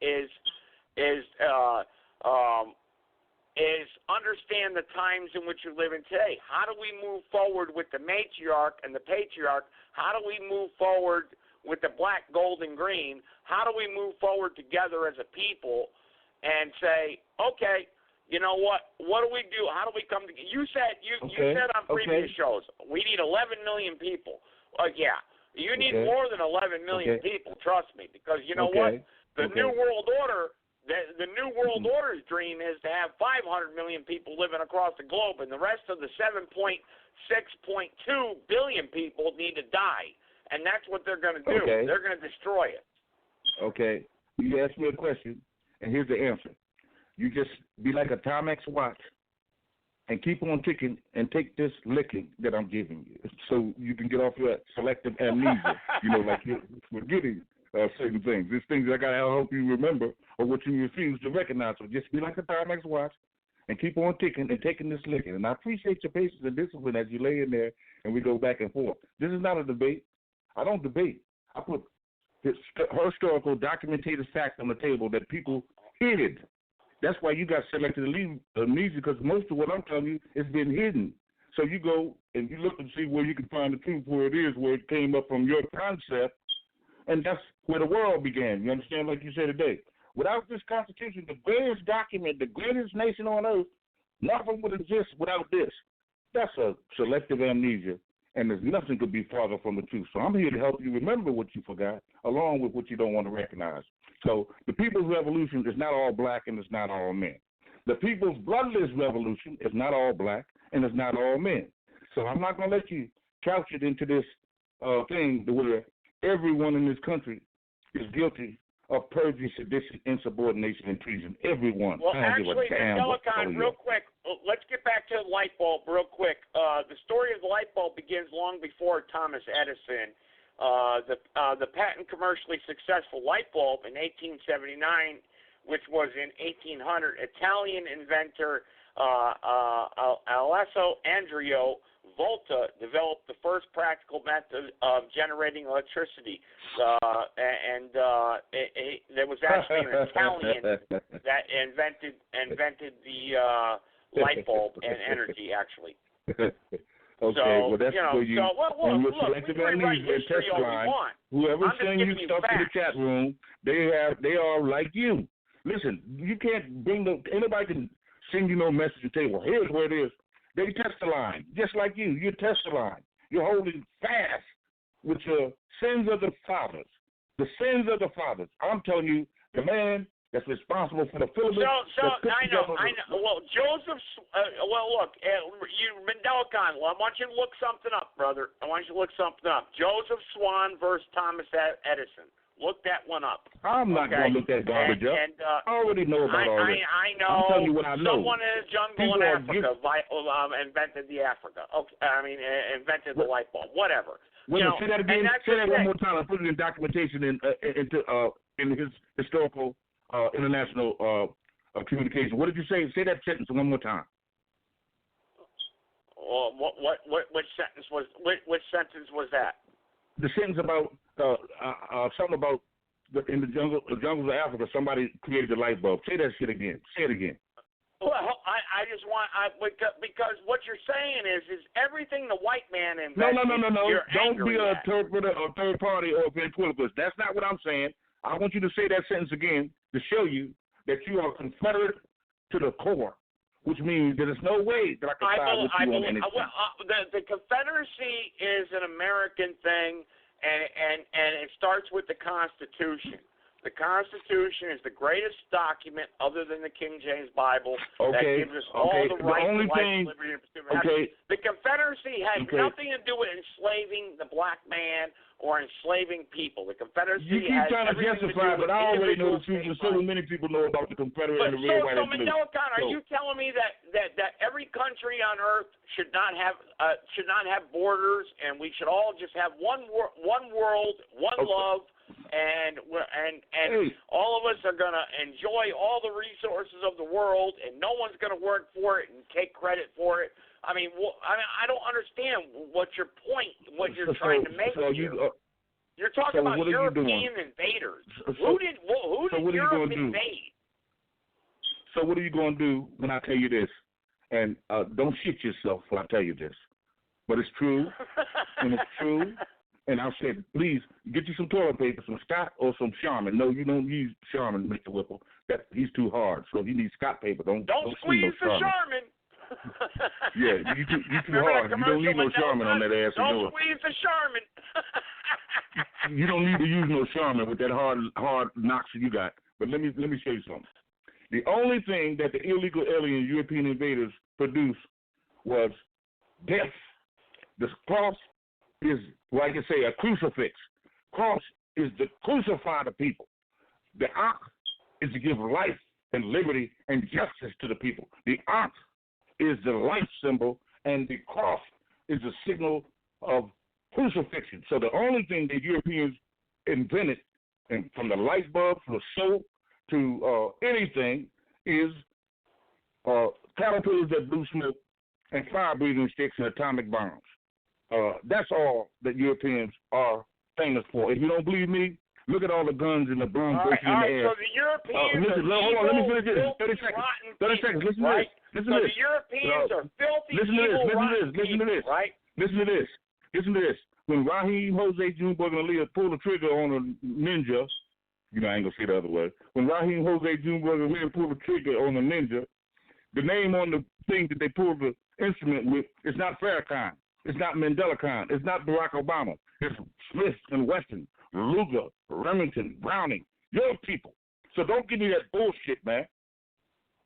understand the times in which we live in today. How do we move forward with the matriarch and the patriarch? How do we move forward with the black, gold, and green? How do we move forward together as a people and say, okay, you know what? What do we do? How do we come together? You said on previous shows we need 11 million people. Yeah, you need more than 11 million people. Trust me, because you know what? The New World Order. The New World Order's dream is to have 500 million people living across the globe, and the rest of the 7.6.2 billion people need to die. And that's what they're going to do. Okay. They're going to destroy it. Okay. You asked me a question, and here's the answer. You just be like a Timex watch and keep on ticking and take this licking that I'm giving you so you can get off your selective amnesia, like you're forgetting certain things. There's things that I got to help you remember or what you refuse to recognize. So just be like a Timex watch and keep on ticking and taking this licking. And I appreciate your patience and discipline as you lay in there and we go back and forth. This is not a debate. I don't debate. I put historical, documented facts on the table that people hid. That's why you got selective amnesia, because most of what I'm telling you has been hidden. So you go and you look and see where you can find the truth, where it is, where it came up from your concept, and that's where the world began. You understand, like you said today. Without this Constitution, the greatest document, the greatest nation on earth, nothing would exist without this. That's a selective amnesia. And there's nothing could be farther from the truth. So I'm here to help you remember what you forgot, along with what you don't want to recognize. So the People's Revolution is not all black and it's not all men. The People's Bloodless Revolution is not all black and it's not all men. So I'm not going to let you couch it into this thing where everyone in this country is guilty of perjury, sedition, insubordination, and treason. Everyone. Well, actually, Telecon, real quick, let's get back to the light bulb real quick. The story of the light bulb begins long before Thomas Edison. The patent commercially successful light bulb in 1879, which was in 1800, Italian inventor Alessio Andrea Volta developed the first practical method of generating electricity, and there was actually an Italian that invented the light bulb and energy, actually. Okay, well, that's where you, and with selective amnesia and test line, whoever's sending you stuff to the chat room, they are like you. Listen, you can't anybody can send you no message and tell you, well, here's where it is. They test the line, just like you. You test the line. You're holding fast with your sins of the fathers. The sins of the fathers. I'm telling you, the man that's responsible for the filibuster. I know. Well, Joseph. Look, you Mendelicon. I want you to look something up, brother. Joseph Swan versus Thomas Edison. Look that one up. I'm not going to look that garbage up. I already know about all this. I know. I'm telling you what I know. Someone in the jungle in Africa invented the Africa. Okay, invented the light bulb. Whatever. Say that again. Say that one more time. I put it in documentation in his historical international communication. What did you say? Say that sentence one more time. Which sentence was that? The sentence about something about in the jungles of Africa, somebody created the light bulb. Say that shit again. Say it again. Well, I just want because what you're saying is everything the white man invented. No. Don't be a interpreter or third party or ventriloquist. That's not what I'm saying. I want you to say that sentence again to show you that you are Confederate to the core, which means that there's no way that I can side with you on anything. The Confederacy is an American thing, and it starts with the Constitution. The Constitution is the greatest document other than the King James Bible that gives us all the rights to life, liberty, and pursuit of happiness. The Confederacy had nothing to do with enslaving the black man or enslaving people. The Confederacy you keep trying to justify, but I already know the truth, and so many people know about the Confederate and the red, white, and blue. Mandela, are you telling me that every country on earth should not have borders, and we should all just have one world, one love, and all of us are going to enjoy all the resources of the world, and no one's going to work for it and take credit for it? I mean, I don't understand what your point, what you're trying to make here. You're talking about European invaders. Who did Europe invade? So what are you going to do when I tell you this? And don't shit yourself when I tell you this. But it's true, and it's true. And I said, please, get you some toilet paper, some Scott or some Charmin. No, you don't use Charmin, Mr. Whipple. He's too hard. So if you need Scott paper, don't squeeze the Charmin. Yeah, you too hard. You don't need no Charmin on that ass. Don't squeeze the Charmin. You don't need to use no Charmin with that hard knocks you got. But let me show you something. The only thing that the illegal alien European invaders produced was death. The cross is, like I say, a crucifix. Cross is to crucify the people. The ox is to give life and liberty and justice to the people. The ox is the life symbol, and the cross is a signal of crucifixion. So the only thing that Europeans invented, and from the light bulb, from the soap, to anything, is caterpillars that blew smoke and fire-breathing sticks and atomic bombs. That's all that Europeans are famous for. If you don't believe me, look at all the guns and the bombs breaking in the air. So the Europeans hold on, let me finish this. 30 seconds. Listen to this. Listen to this. The Europeans are filthy, evil, rotten people, right? Listen to this. When Raheem, Jose, Junebug, and Aaliyah pulled the trigger on a ninja, I ain't going to say the other way. When Raheem, Jose, Junebug, and Aaliyah pulled the trigger on a ninja, the name on the thing that they pulled the instrument with is not Farrakhan. It's not Mandela Khan. It's not Barack Obama. It's Smith and Wesson, Luger, Remington, Browning, your people. So don't give me that bullshit, man.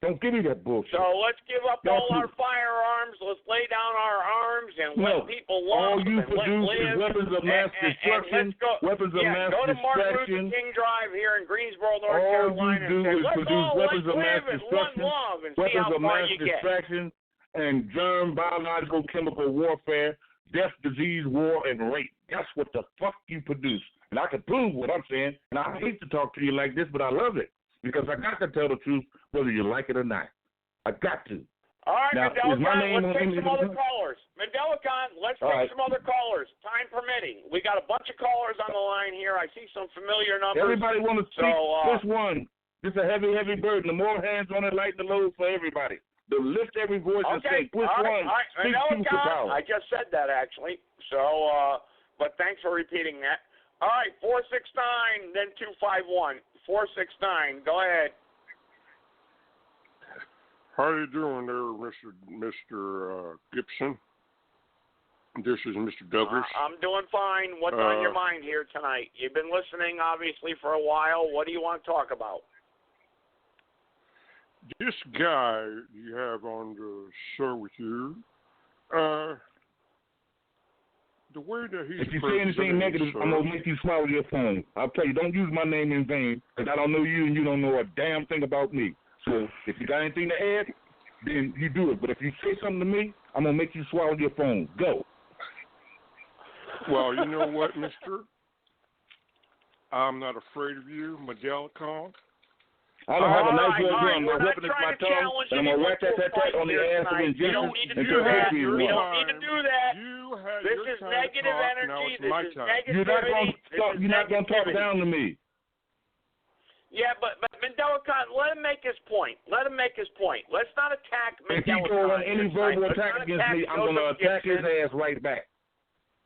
Don't give me that bullshit. So let's give up all our firearms. Let's lay down our arms and let people love all you and let produce live. Is weapons of mass destruction. Weapons of mass go to Martin Luther destruction. King Drive here in Greensboro, North Carolina. All you do is produce weapons of mass destruction, weapons of mass distraction, and germ, biological, chemical warfare, death, disease, war, and rape. That's what the fuck you produce. And I can prove what I'm saying, and I hate to talk to you like this, but I love it. Because I got to tell the truth whether you like it or not. I got to. All right, now, Mandela, let's take some other callers. Mandela, let's take some other callers, time permitting. We got a bunch of callers on the line here. I see some familiar numbers. Everybody want to speak. This one. This is a heavy, heavy burden. The more hands on it, lighten the load for everybody. To lift every voice and say, push one, speak truth to power. I just said that, actually. So, but thanks for repeating that. All right, 469, then 251. 469. Go ahead. How you doing there, Mr. Gibson? This is Mr. Douglas. I'm doing fine. What's on your mind here tonight? You've been listening, obviously, for a while. What do you want to talk about? This guy you have on the show with you, the way that he's if you say anything negative, I'm going to make you swallow your phone. I'll tell you, don't use my name in vain, because I don't know you and you don't know a damn thing about me. So if you got anything to add, then you do it. But if you say something to me, I'm going to make you swallow your phone. Go. Well, you know what, mister? I'm not afraid of you, Mandela Khan. I don't have a nice little gun. My weapon is my tongue, and I'm going to whack that on the ass of injustice until victory is won. We don't need to do that. This is negative energy. This is negativity. You're not going to talk down to me. Yeah, but Mandela Khan, let him make his point. Let's not attack Mandela Khan. If you go on any verbal attack against me, I'm going to attack his ass right back.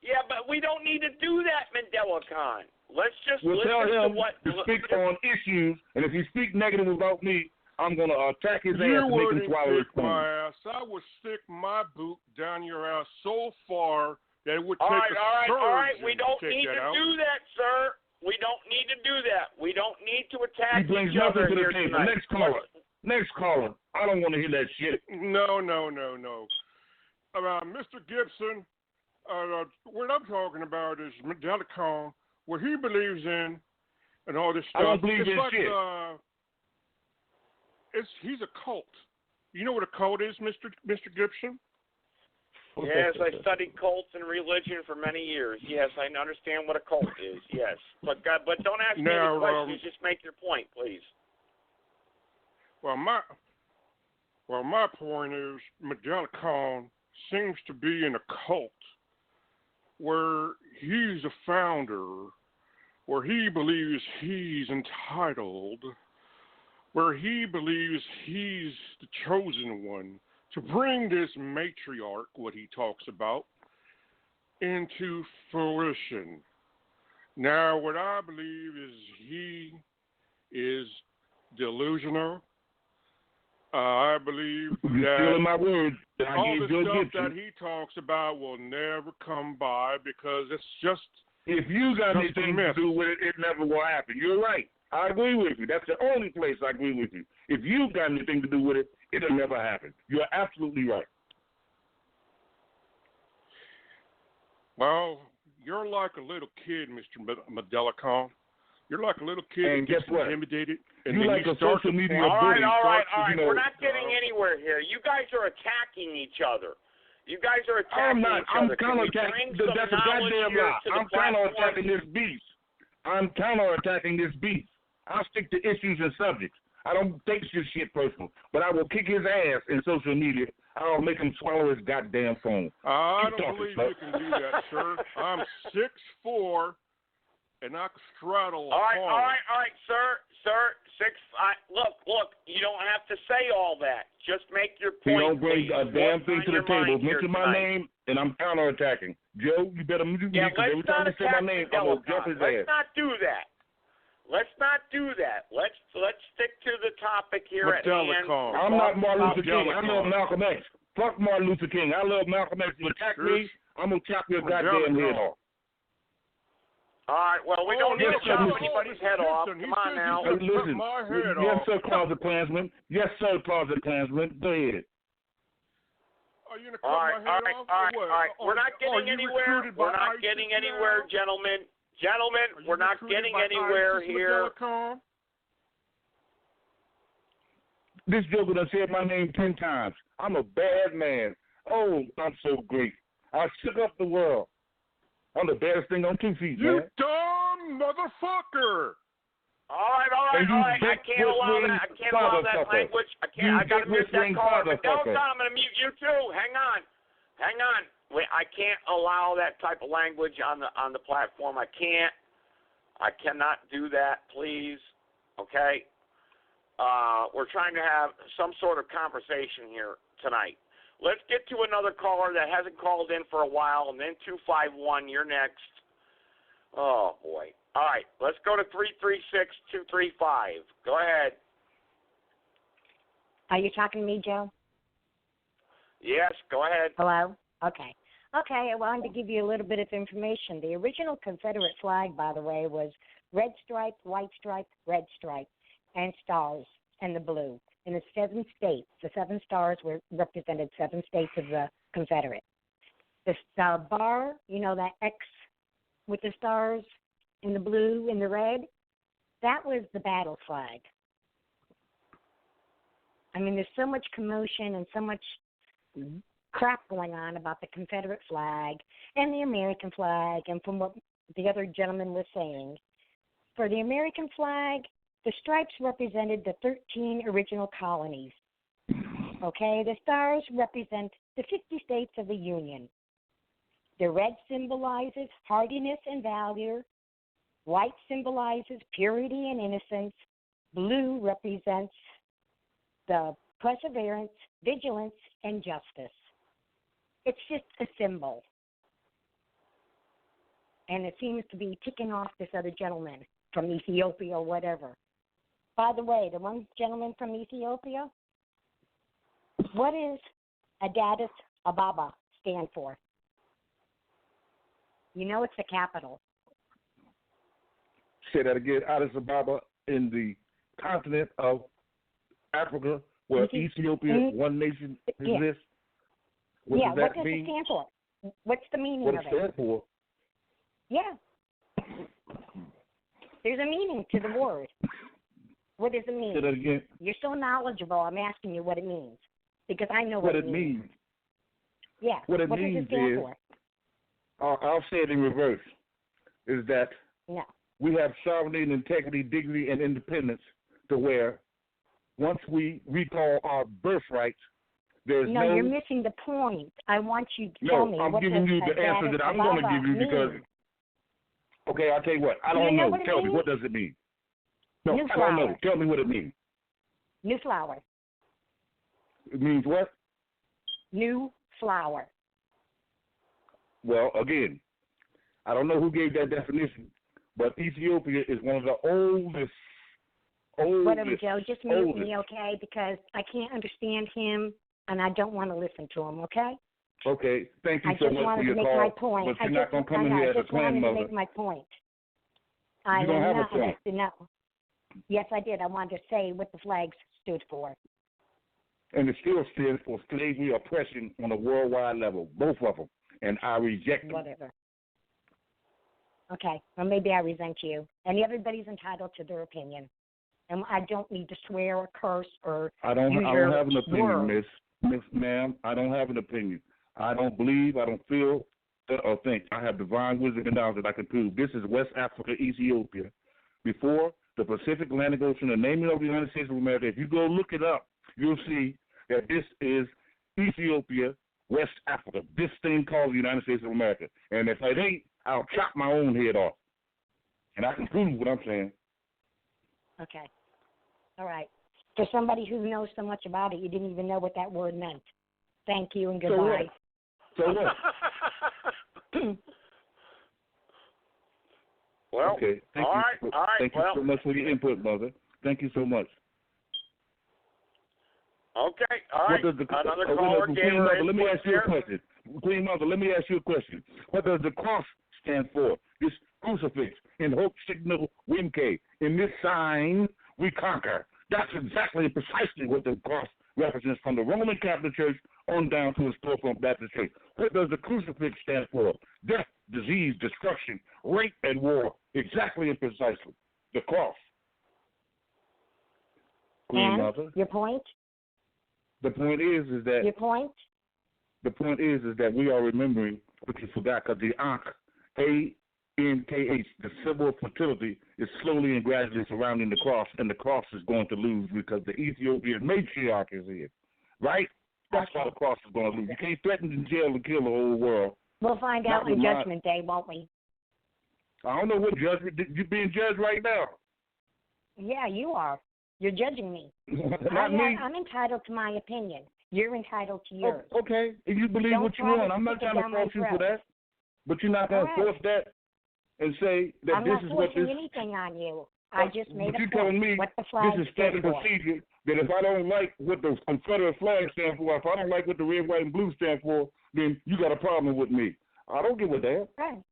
Yeah, but we don't need to do that, Mandela Khan. Let's just listen tell him to what to speak on issues, and if he speak negative about me, I'm going to attack his ass and make him swallow his phone. I would stick my boot down your ass so far that it would take all right. We don't need to do that, sir. We don't need need to do that. We don't need to attack he brings each other nothing to here the table. tonight. Next caller. I don't want to hear that shit. No. Mr. Gibson, what I'm talking about is Medelicon, what he believes in, and all this stuff. I don't believe it's in like, shit. He's a cult. You know what a cult is, Mr. Gibson? Yes, I studied cults and religion for many years. Yes, I understand what a cult is. Yes, but don't ask me any questions. Just make your point, please. Well, my point is Medelicon seems to be in a cult where he's a founder, where he believes he's entitled, where he believes he's the chosen one to bring this matriarch, what he talks about, into fruition. Now, what I believe is he is delusional. I believe that stealing my words. all the stuff that he talks about will never come by because it's just if you got anything to do with it, it never will happen. You're right. I agree with you. That's the only place I agree with you. If you've got anything to do with it, it'll never happen. You're absolutely right. Well, you're like a little kid, Mr. Medelicon. You're like a little kid and that gets guess what? intimidated. And you then like you a start social media bully. All right. We're not getting anywhere here. You guys are attacking each other. You guys are attacking each other. I'm counterattacking. That's a goddamn lie. I'm counterattacking this beast. I'm counterattacking this beast. I'll stick to issues and subjects. I don't take this shit personal, but I will kick his ass in social media. I'll make him swallow his goddamn phone. I don't believe you can do that, sir. I'm 6'4", and I can straddle a phone. All right, sir. Look, you don't have to say all that. Just make your point. You don't bring a damn thing to the table. Mention my tonight. name, and I'm counterattacking. Joe, you better mute me because every time you say my name, I'm going to jump his ass. Let's not do that. Let's stick to the topic here at hand. I'm not Martin Luther King. I love Malcolm X. Fuck Martin Luther King. I love Malcolm X. You attack me, I'm going to chop your goddamn head off. All right, well, we don't need to chop anybody's head off. Come on now. Hey, listen. Yes, sir, Closet Klansman. Yes, sir, Closet Klansman. Go ahead. All right. We're not getting anywhere. We're not getting anywhere, gentlemen. We're not getting anywhere here. This joker done said my name 10 times. I'm a bad man. Oh, I'm so great. I shook up the world. I'm the baddest thing on 2 feet, man. You dumb motherfucker! All right. I can't allow that language. I got to mute that caller. I'm going to mute you too. Hang on. Wait, I can't allow that type of language on the platform. I cannot do that, please. Okay? We're trying to have some sort of conversation here tonight. Let's get to another caller that hasn't called in for a while, and then 251, you're next. Oh, boy. All right, let's go to 336-235. Go ahead. Are you talking to me, Joe? Yes, go ahead. Hello? Okay, I wanted to give you a little bit of information. The original Confederate flag, by the way, was red stripe, white stripe, red stripe, and stars, and the blue. In the 7 states, the 7 stars represented 7 states of the Confederate. The bar, you know, that X with the stars in the blue and the red, that was the battle flag. I mean, there's so much commotion and so much crap going on about the Confederate flag and the American flag, and from what the other gentleman was saying, for the American flag, the stripes represented the 13 original colonies. Okay, the stars represent the 50 states of the Union. The red symbolizes hardiness and valor. White symbolizes purity and innocence. Blue represents the perseverance, vigilance, and justice. It's just a symbol. And it seems to be ticking off this other gentleman from Ethiopia or whatever. By the way, the one gentleman from Ethiopia, what does Addis Ababa stand for? You know it's the capital. Say that again. Addis Ababa in the continent of Africa, where Ethiopia, one nation, exists. What does what does it stand for? What's the meaning of it? What it stands for? Yeah. There's a meaning to the word. What does it mean? Say that again. You're so knowledgeable. I'm asking you what it means because I know what it means. Yeah. What it means does it stand is, for? I'll say it in reverse, is that No. we have sovereignty and integrity, dignity, and independence to where once we recall our birthrights, there's no... No, you're missing the point. I want you to tell me. No, I'm giving you the answer that I'm going to give you because... Okay, I'll tell you what. I don't know. Tell me, what does it mean? No, I don't know. Tell me what it means. New flower. It means what? New flower. Well, again, I don't know who gave that definition, but Ethiopia is one of the oldest. Whatever, Joe. Just mute me, okay? Because I can't understand him, and I don't want to listen to him, okay? Okay. Thank you so much for your call. I just wanted to make my point. But you're not going to come in here as a twin mother. I just wanted to make my point. You don't have a point. No. Yes, I did. I wanted to say what the flags stood for. And it still stands for slavery oppression on a worldwide level, both of them. And I reject them. Whatever. Okay. Well, maybe I resent you. And everybody's entitled to their opinion. And I don't need to swear or curse or I don't have an opinion, Miss Ma'am. I don't have an opinion. I don't believe, I don't feel or think. I have divine wisdom and knowledge that I can prove. This is West Africa, Ethiopia. Before the Pacific Atlantic Ocean, the naming of the United States of America, if you go look it up, you'll see that this is Ethiopia, West Africa. This thing called the United States of America. And if it ain't, I'll chop my own head off. And I can prove what I'm saying. Okay. All right. For somebody who knows so much about it, you didn't even know what that word meant. Thank you and goodbye. So what? Well, okay. Thank you. All right. Thank you so much for your input, Mother. Thank you so much. Okay. All right. Another caller gave Queen her Mother, let me ask you a here. question. Queen Mother, let me ask you a question. What does the cross stand for? This crucifix in hope signal Wimke. In this sign, we conquer. That's exactly and precisely what the cross represents from the Roman Catholic Church on down to the Storefront Baptist Church. What does the crucifix stand for? Death, disease, destruction, rape, and war. Exactly and precisely. The cross. Queen Mother. Your point? The point is that... Your point? The point is that we are remembering what you forgot, because the Ankh, A-N-K-H, the symbol of fertility, is slowly and gradually surrounding the cross, and the cross is going to lose because the Ethiopian matriarch is here, right? That's why the cross is going to lose. You can't threaten to jail and kill the whole world. We'll find out on Judgment Day, won't we? I don't know what judgment. You're being judged right now. Yeah, you are. You're judging me. Not me. I'm entitled to my opinion. You're entitled to yours. Oh, okay. If you believe what you want, I'm not trying to force you for that. But you're not going to force that and say that this is what this... I'm not forcing anything on you. I just made a point. But you're telling me this is standard procedure, that if I don't like what the Confederate flag stands for, if I don't like what the red, white, and blue stand for, then you got a problem with me. I don't give a damn. Right.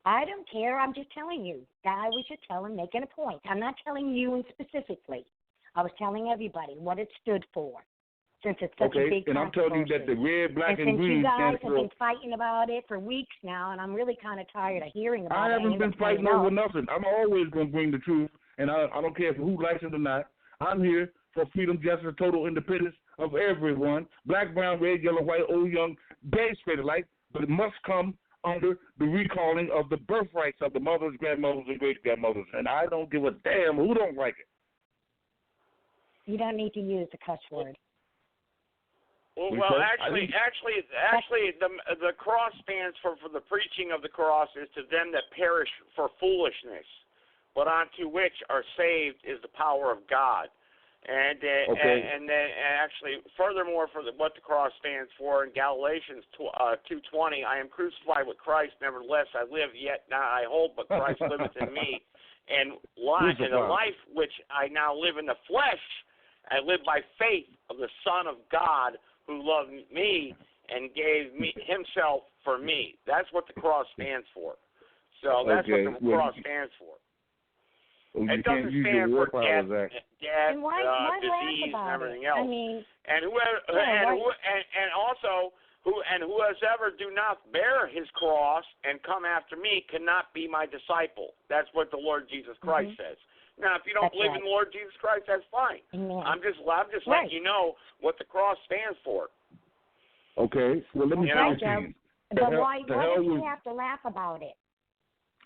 I don't care. I'm just telling you. I was just making a point. I'm not telling you specifically. I was telling everybody what it stood for. Since it's such a big and I'm telling you that the red, black, and green stands for... you guys have been fighting about it for weeks now, and I'm really kind of tired of hearing about it. I haven't been fighting over nothing. I'm always going to bring the truth, and I don't care who likes it or not. I'm here for freedom, justice, total independence of everyone, black, brown, red, yellow, white, old, young, gay, straight alike, but it must come under the recalling of the birthrights of the mothers, grandmothers, and great-grandmothers, and I don't give a damn who don't like it. You don't need to use the cuss word. Well, actually, the cross stands for the preaching of the cross is to them that perish for foolishness, but unto which are saved is the power of God. And then actually, furthermore, for what the cross stands for in Galatians 2:20, I am crucified with Christ. Nevertheless, I live, yet not I hold, but Christ liveth in me. And the life which I now live in the flesh, I live by faith of the Son of God, who loved me and gave me himself for me. That's what the cross stands for. So that's what the cross stands for. It doesn't stand for death, and why disease, and everything else. I mean, and who has ever do not bear his cross and come after me cannot be my disciple. That's what the Lord Jesus Christ says. Now, if you don't believe in the Lord Jesus Christ, that's fine. Amen. I'm just letting you know what the cross stands for. Okay, well, let me say this. But why does he have to laugh about it?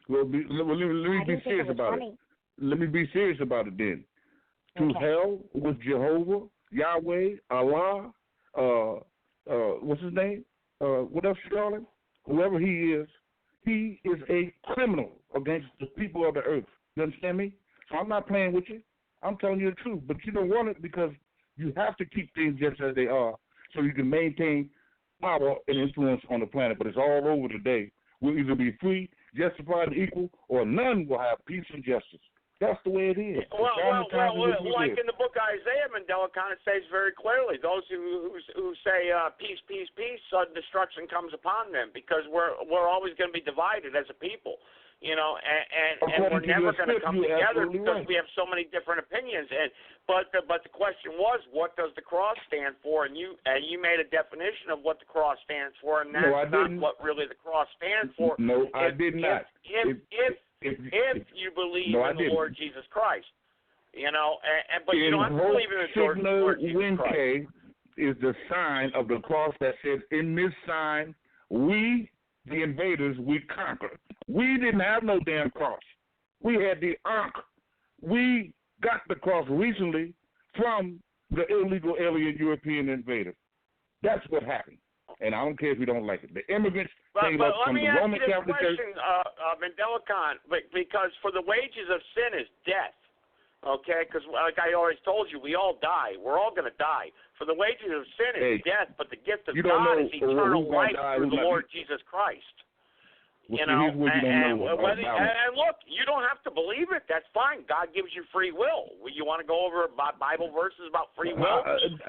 Well, let me be serious about it. Let me be serious about it then. To hell with Jehovah, Yahweh, Allah, what's his name? What else you call him? Whoever he is a criminal against the people of the earth. You understand me? So I'm not playing with you. I'm telling you the truth. But you don't want it because you have to keep things just as they are so you can maintain power and influence on the planet. But it's all over today. We'll either be free, justified, and equal, or none will have peace and justice. That's the way it is. Well, like in the book of Isaiah, Mandela kind of says very clearly, those who say peace, peace, peace, sudden destruction comes upon them because we're always going to be divided as a people, you know, and we're never going to come together because we have so many different opinions. But the question was, what does the cross stand for? And you made a definition of what the cross stands for, and that's not what really the cross stands for. No, I did not. If you believe in the Lord Jesus Christ, you know, but you don't have to believe in the Lord Jesus Christ. Is the sign of the cross that says, in this sign, we, the invaders, we conquered. We didn't have no damn cross. We had the Ark. We got the cross recently from the illegal alien European invader. That's what happened. And I don't care if you don't like it. The immigrants came up from the Roman Catholic Church. But let me ask you this question, Mandela Khan, because for the wages of sin is death, okay? Because like I always told you, we all die. We're all going to die. For the wages of sin is death, but the gift of God is eternal life through the Lord Jesus Christ. You know, and look, you don't have to believe it. That's fine. God gives you free will. You want to go over Bible verses about free will?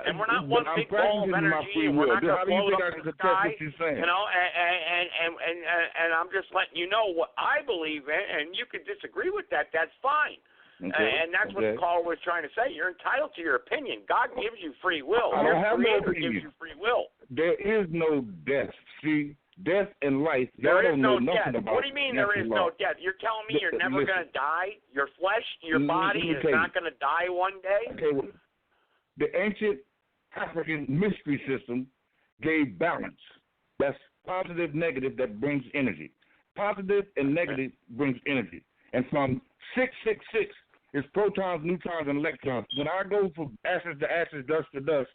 And we're not one big ball of energy. And we're not going to blow it up in the sky. You know, and I'm just letting you know what I believe in, and you can disagree with that. That's fine. Okay. And that's what the caller was trying to say. You're entitled to your opinion. God gives you free will. I don't have no opinion. Gives you free will. There is no death. See? Death and life, there is no death. What do you mean there is no death? You're telling me you're never going to die? Your flesh, your body is not going to die one day? Okay, well, the ancient African mystery system gave balance. That's positive, negative, that brings energy. Positive and negative brings energy. And from 666 is protons, neutrons, and electrons. When I go from ashes to ashes, dust to dust,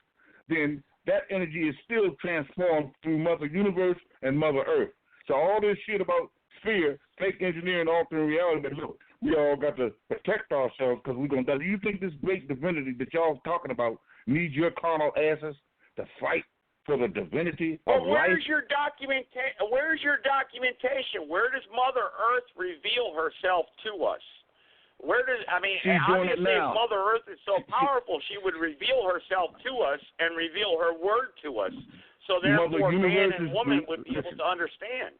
then that energy is still transformed through Mother Universe and Mother Earth. So all this shit about fear, fake engineering, altering reality, but look, we all got to protect ourselves because we're going to die. Do you think this great divinity that y'all talking about needs your carnal asses to fight for the divinity of life? Where's your documentation? Where does Mother Earth reveal herself to us? Obviously, if Mother Earth is so powerful, she would reveal herself to us and reveal her word to us. So therefore, man and woman would be able to understand.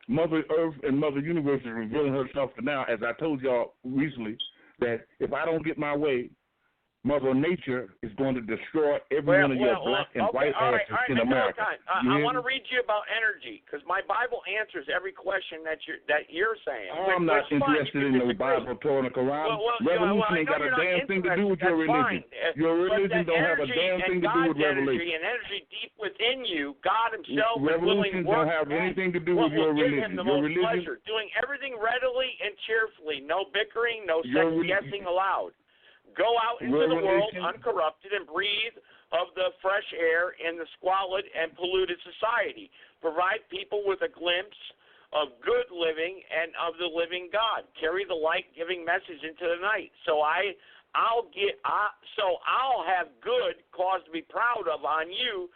Mother Earth and Mother Universe is revealing herself to now, as I told y'all recently, that if I don't get my way, Mother Nature is going to destroy every one of your black and white asses in America. I want to read you about energy because my Bible answers every question that you're saying. I'm not interested in the Bible, Torah, and the Quran. Revolution ain't got a damn thing to do with your religion. Your religion don't have a damn thing to do with revelation. And energy deep within you, God Himself is willing to work. Revolution don't have anything to do with your religion. Your religion, pleasure, doing everything readily and cheerfully, no bickering, no second guessing allowed. Go out into the world uncorrupted and breathe of the fresh air in the squalid and polluted society. Provide people with a glimpse of good living and of the living God. Carry the light-giving message into the night. So I'll have good cause to be proud of on you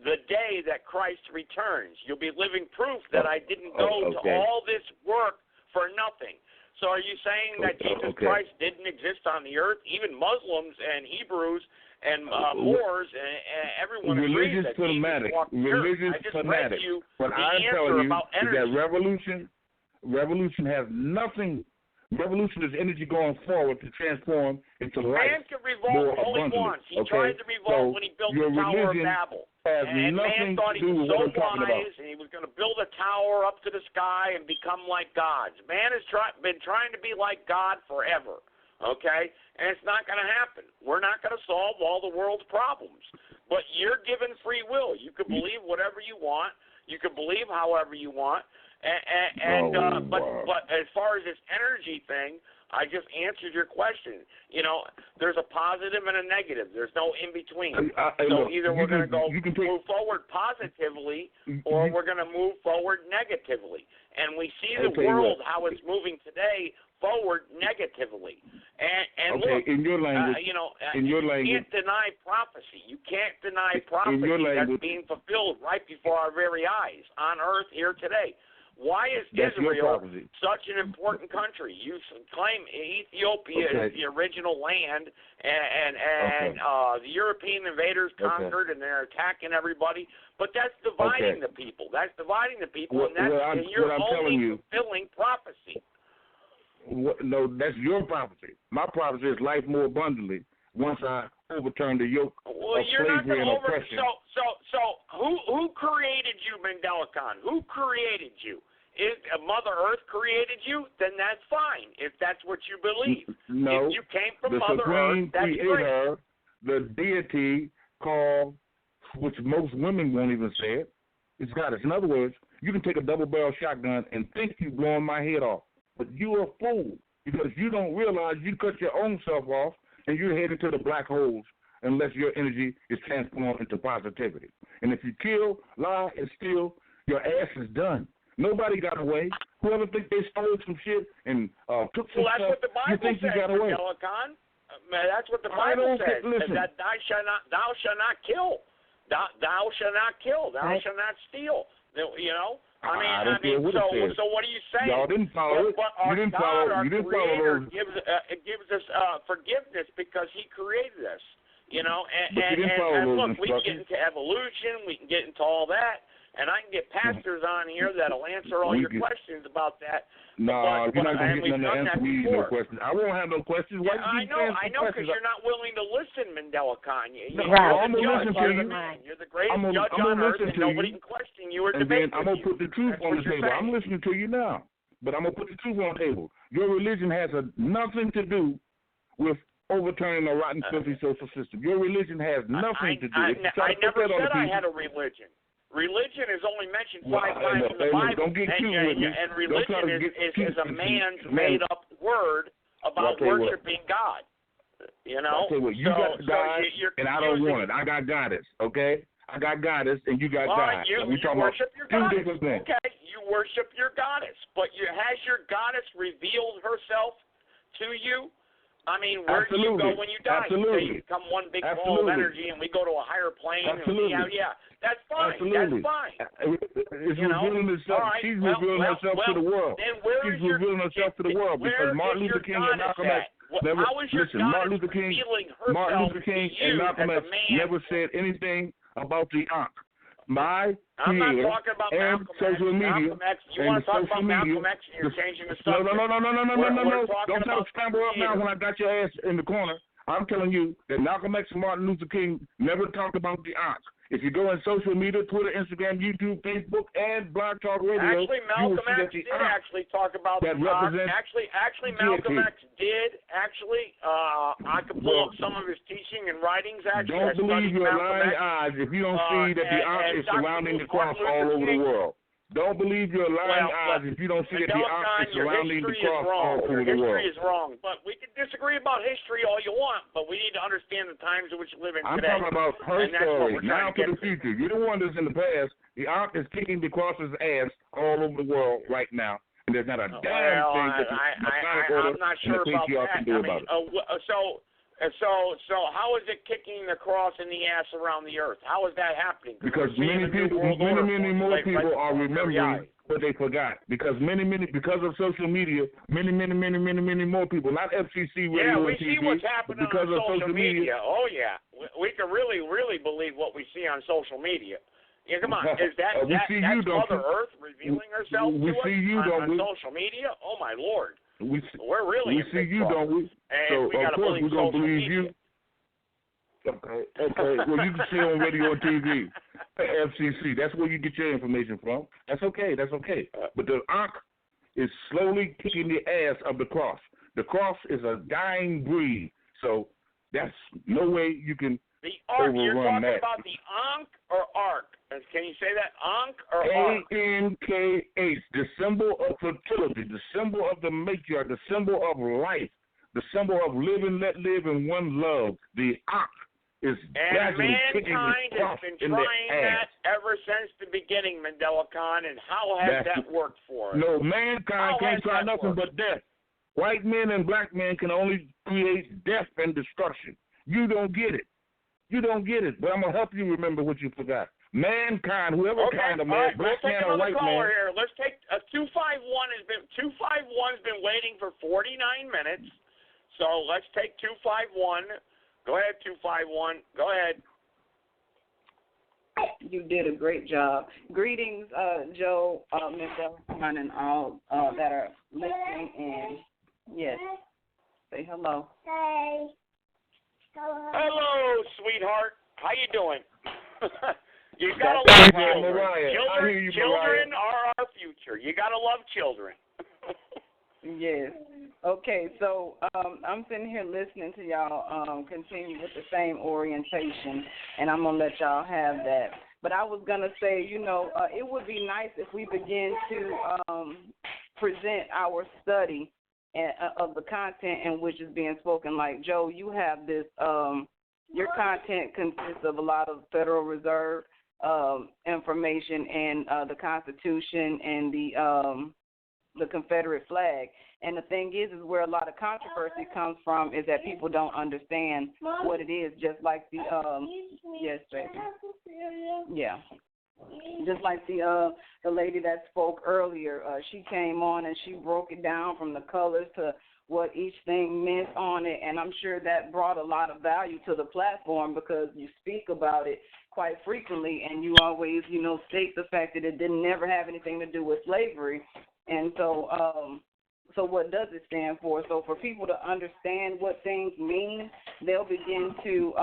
the day that Christ returns. You'll be living proof that I didn't go to all this work for nothing. So are you saying that Jesus Christ didn't exist on the earth? Even Muslims and Hebrews and Moors and everyone agrees that Jesus walked the earth. I just read you what the I'm answer telling you about is energy. that revolution has nothing Revolution is energy going forward to transform into life. Man can revolt only once. He tried to revolt when he built the Tower of Babel. And man thought he was so wise, and he was going to build a tower up to the sky and become like gods. Man has been trying to be like God forever, okay? And it's not going to happen. We're not going to solve all the world's problems. But you're given free will. You can believe whatever you want. You can believe however you want. But as far as this energy thing, I just answered your question. You know, there's a positive and a negative. There's no in between. So either we're going to move forward positively, or we're going to move forward negatively. And we see the world how it's moving today forward negatively. And look, in your language, you can't deny prophecy. You can't deny prophecy that's being fulfilled right before our very eyes on Earth here today. Why is Israel such an important country? You claim Ethiopia is the original land, and the European invaders conquered, and they're attacking everybody. But that's dividing the people. That's dividing the people, and you're only fulfilling prophecy. No, that's your prophecy. My prophecy is life more abundantly once I overturn the yoke of slavery and oppression. So who created you, Mandela Khan? Who created you? If Mother Earth created you, then that's fine, if that's what you believe. No, if you came from the Mother Supreme Earth, that's Creator, great. the deity called, which most women won't even say it, it's Goddess. In other words, you can take a double-barrel shotgun and think you're blowing my head off, but you're a fool because you don't realize you cut your own self off and you're headed to the black holes unless your energy is transformed into positivity. And if you kill, lie, and steal, your ass is done. Nobody got away. Whoever think they stole some shit and took some stuff, what the Bible you think says, you got away. That's what the Bible says. That thou shalt not kill. Thou shalt not kill. Thou shalt not steal. You know. I mean, so what are you saying? Y'all didn't follow it. You didn't follow those. Gives us forgiveness because He created us. You know, and look, we can get into evolution, we can get into all that, and I can get pastors on here that'll answer all your questions about that. No, you're not going to get none to answer me no questions. I won't have no questions. Yeah, I know, because you're not willing to listen, Mandela Khan. You're I'm going to listen to you. You're the greatest judge on earth, and nobody can question you or debate I'm going to put the truth on the table. I'm listening to you now, but I'm going to put the truth on the table. Your religion has nothing to do with overturning a rotten, filthy social system. Your religion has nothing to do. I never said I had a religion. Religion is only mentioned 5 times in the Bible. Don't get cute with me. And religion is a man's made-up word about worshiping God. You know? I tell you what, you got God, and I don't want it. I got Goddess, okay? I got Goddess, and you got God. You worship your goddess. Okay, you worship your goddess. But has your goddess revealed herself to you? I mean, where do you go when you die? Absolutely. You become one big ball of energy, and we go to a higher plane. Absolutely. And that's fine. Absolutely. That's fine. It's revealing herself. She's revealing herself to the world. She's revealing herself to the world because Martin Luther King and Malcolm X never listen. Martin Luther King and Malcolm X never said anything about the Ankh. My creator and social media and social media. You're changing the subject. No. Don't try to scramble up now when I got your ass in the corner. I'm telling you that Malcolm X and Martin Luther King never talked about the Ankh. If you go on social media, Twitter, Instagram, YouTube, Facebook, and Blog Talk Radio, Malcolm X did actually talk about that represents. Actually, Malcolm X did actually. I could pull up some of his teaching and writings. Actually, don't believe your lying eyes if you don't see that the Ankh is surrounding the cross all over the world. Don't believe your lying eyes if you don't see that the Ankh is surrounding the cross all over the world. History is wrong, but we can disagree about history all you want, but we need to understand the times in which we live in today. I'm talking about her story, now to the future. You're the one that's in the past. The Ankh is kicking the cross's ass all over the world right now, and there's not a damn thing that I'm not sure about that. Can do about it. So how is it kicking the cross in the ass around the earth? How is that happening? Because many more people are remembering what they forgot. Because because of social media, many more people, not FCC radio we and TV, see what's happening because on of social media. Oh yeah, we can really believe what we see on social media. Yeah, come on, is that's Mother Earth revealing herself to us on social media? Oh my Lord. We're really we see you, don't we? And so of course we're gonna believe you. Okay. Well, you can see on radio and TV, FCC. That's where you get your information from. That's okay. But the Ankh is slowly kicking the ass of the cross. The cross is a dying breed, so that's no way you can overrun you're talking that. about the Ankh or Ark? Can you say that? Ankh or Ark? ANKH, the symbol of fertility, the symbol of the matriarch, the symbol of life, the symbol of living, let live, and one love. The Ankh is gradually kicking the cross has been in the trying ass. that ever since the beginning, Mandela Khan, and how has that worked for us? No, mankind can't try nothing but death. White men and black men can only create death and destruction. You don't get it. But I'm going to help you remember what you forgot. Mankind, whoever kind of man, black man or white man. Here. Let's take 251's been waiting for 49 minutes. So let's take 251. Go ahead, 251. Go ahead. You did a great job. Greetings, Joe, Mandela Khan, and all that are listening in. Yes. Say hello. Hey. Hello, sweetheart. How you doing? You gotta love children. Children are our future. You gotta love children. Yes. Okay, so I'm sitting here listening to y'all continue with the same orientation, and I'm going to let y'all have that. But I was going to say, it would be nice if we begin to present our study of the content in which is being spoken. Like, Joe, you have this, your content consists of a lot of Federal Reserve information and the Constitution and the Confederate flag. And the thing is where a lot of controversy comes from is that people don't understand what it is, just like the yes, baby. Yeah. Just like the lady that spoke earlier, she came on and she broke it down from the colors to what each thing meant on it, and I'm sure that brought a lot of value to the platform because you speak about it quite frequently, and you always, state the fact that it didn't never have anything to do with slavery. And so what does it stand for? So for people to understand what things mean, they'll begin to,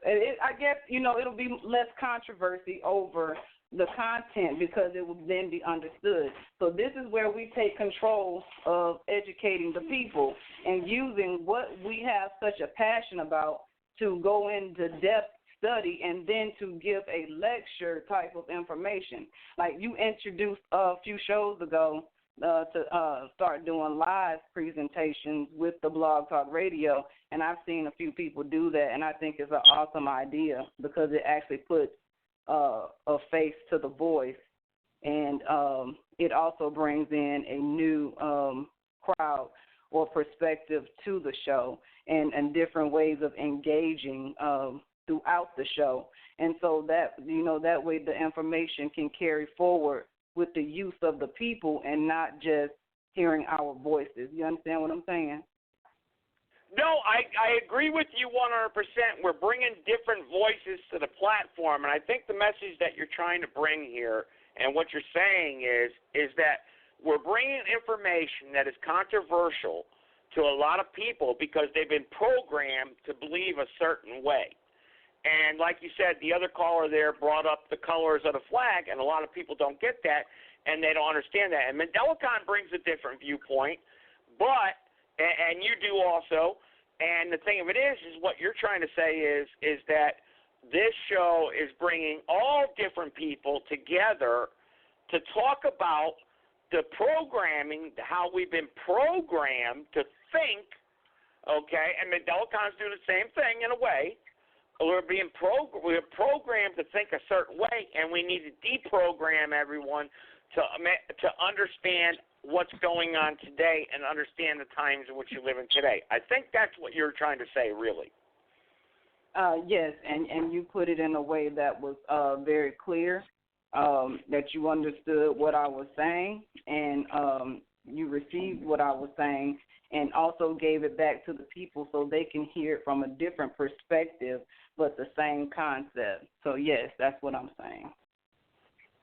I guess, it'll be less controversy over the content because it will then be understood. So this is where we take control of educating the people and using what we have such a passion about to go into depth study and then to give a lecture type of information. Like you introduced a few shows ago to start doing live presentations with the Blog Talk Radio, and I've seen a few people do that, and I think it's an awesome idea because it actually puts a face to the voice, and it also brings in a new crowd or perspective to the show and different ways of engaging throughout the show. And so that, that way the information can carry forward with the use of the people and not just hearing our voices. You understand what I'm saying? No, I agree with you 100%. We're bringing different voices to the platform, and I think the message that you're trying to bring here and what you're saying is that we're bringing information that is controversial to a lot of people because they've been programmed to believe a certain way. And like you said, the other caller there brought up the colors of the flag, and a lot of people don't get that, and they don't understand that. And Mandela Khan brings a different viewpoint, and you do also. And the thing of it is what you're trying to say is that this show is bringing all different people together to talk about the programming, how we've been programmed to think, okay? And Mandela Khan's doing the same thing in a way. We're programmed to think a certain way, and we need to deprogram everyone to understand what's going on today and understand the times in which you live in today. I think that's what you're trying to say, really. Yes, and you put it in a way that was very clear, that you understood what I was saying, and you received what I was saying, and also gave it back to the people so they can hear it from a different perspective, but the same concept. So, yes, that's what I'm saying.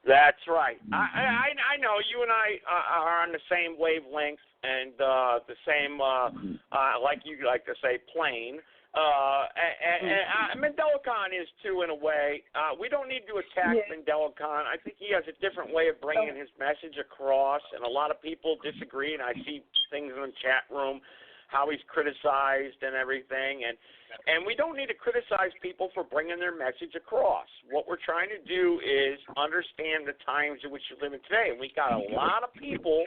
That's right. I know you and I are on the same wavelength and the same, like you like to say, plane. And Mandelacon is too, in a way. We don't need to attack Mandelacon. I think he has a different way of bringing his message across, and a lot of people disagree. And I see things in the chat room, how he's criticized and everything, and we don't need to criticize people for bringing their message across. What we're trying to do is understand the times in which you live in today, and we got a lot of people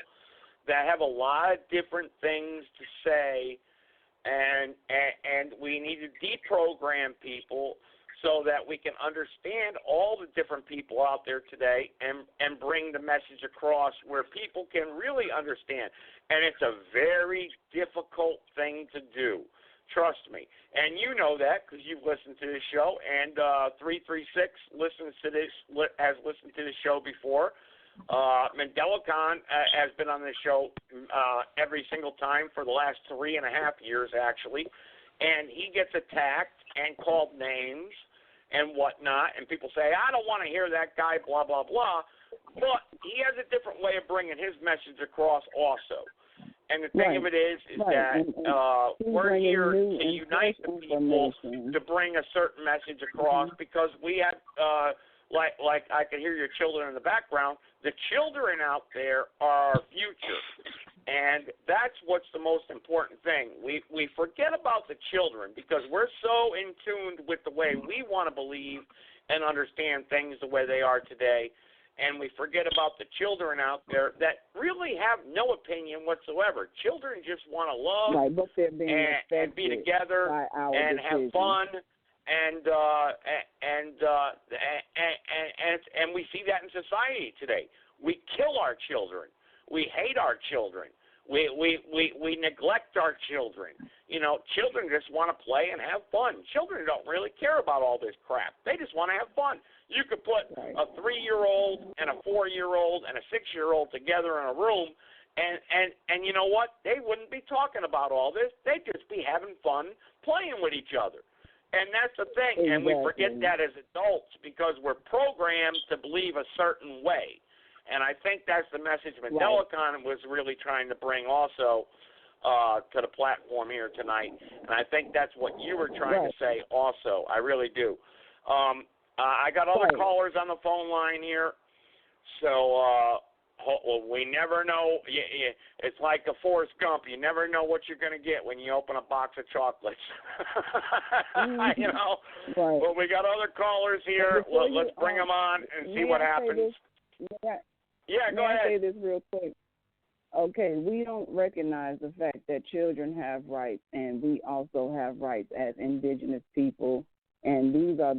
that have a lot of different things to say, and we need to deprogram people so that we can understand all the different people out there today and bring the message across where people can really understand. And it's a very difficult thing to do. Trust me. And you know that because you've listened to this show. And 336 has listened to this show before. Mandelacon has been on this show every single time for the last 3.5 years, actually. And he gets attacked and called names and whatnot, and people say, I don't want to hear that guy, blah, blah, blah. But he has a different way of bringing his message across also. And the thing of it is that we're here to unite the people to bring a certain message across because we have, like I can hear your children in the background, the children out there are our future. And that's what's the most important thing. We forget about the children because we're so in tune with the way we want to believe and understand things the way they are today. And we forget about the children out there that really have no opinion whatsoever. Children just want to love and be together and have fun. And we see that in society today. We kill our children. We hate our children. We neglect our children. You know, children just want to play and have fun. Children don't really care about all this crap. They just want to have fun. You could put a 3-year-old and a 4-year-old and a 6-year-old together in a room, and you know what? They wouldn't be talking about all this. They'd just be having fun playing with each other. And that's the thing. And we forget that as adults because we're programmed to believe a certain way. And I think that's the message Mandelacon was really trying to bring also to the platform here tonight. And I think that's what you were trying to say also. I really do. I got other callers on the phone line here. So we never know. It's like a Forrest Gump. You never know what you're going to get when you open a box of chocolates. You know? Well, we got other callers here. Let's bring them on and see what happens. Go ahead. Say this real quick. Okay, we don't recognize the fact that children have rights, and we also have rights as indigenous people. And these are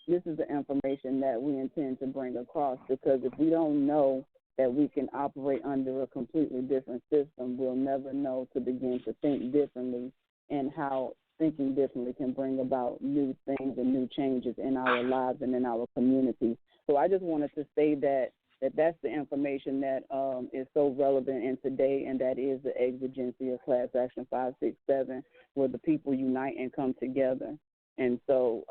this is the information that we intend to bring across, because if we don't know that we can operate under a completely different system, we'll never know to begin to think differently and how thinking differently can bring about new things and new changes in our lives and in our communities. So I just wanted to say that's the information that is so relevant in today, and that is the exigency of Class Action 567, where the people unite and come together. And so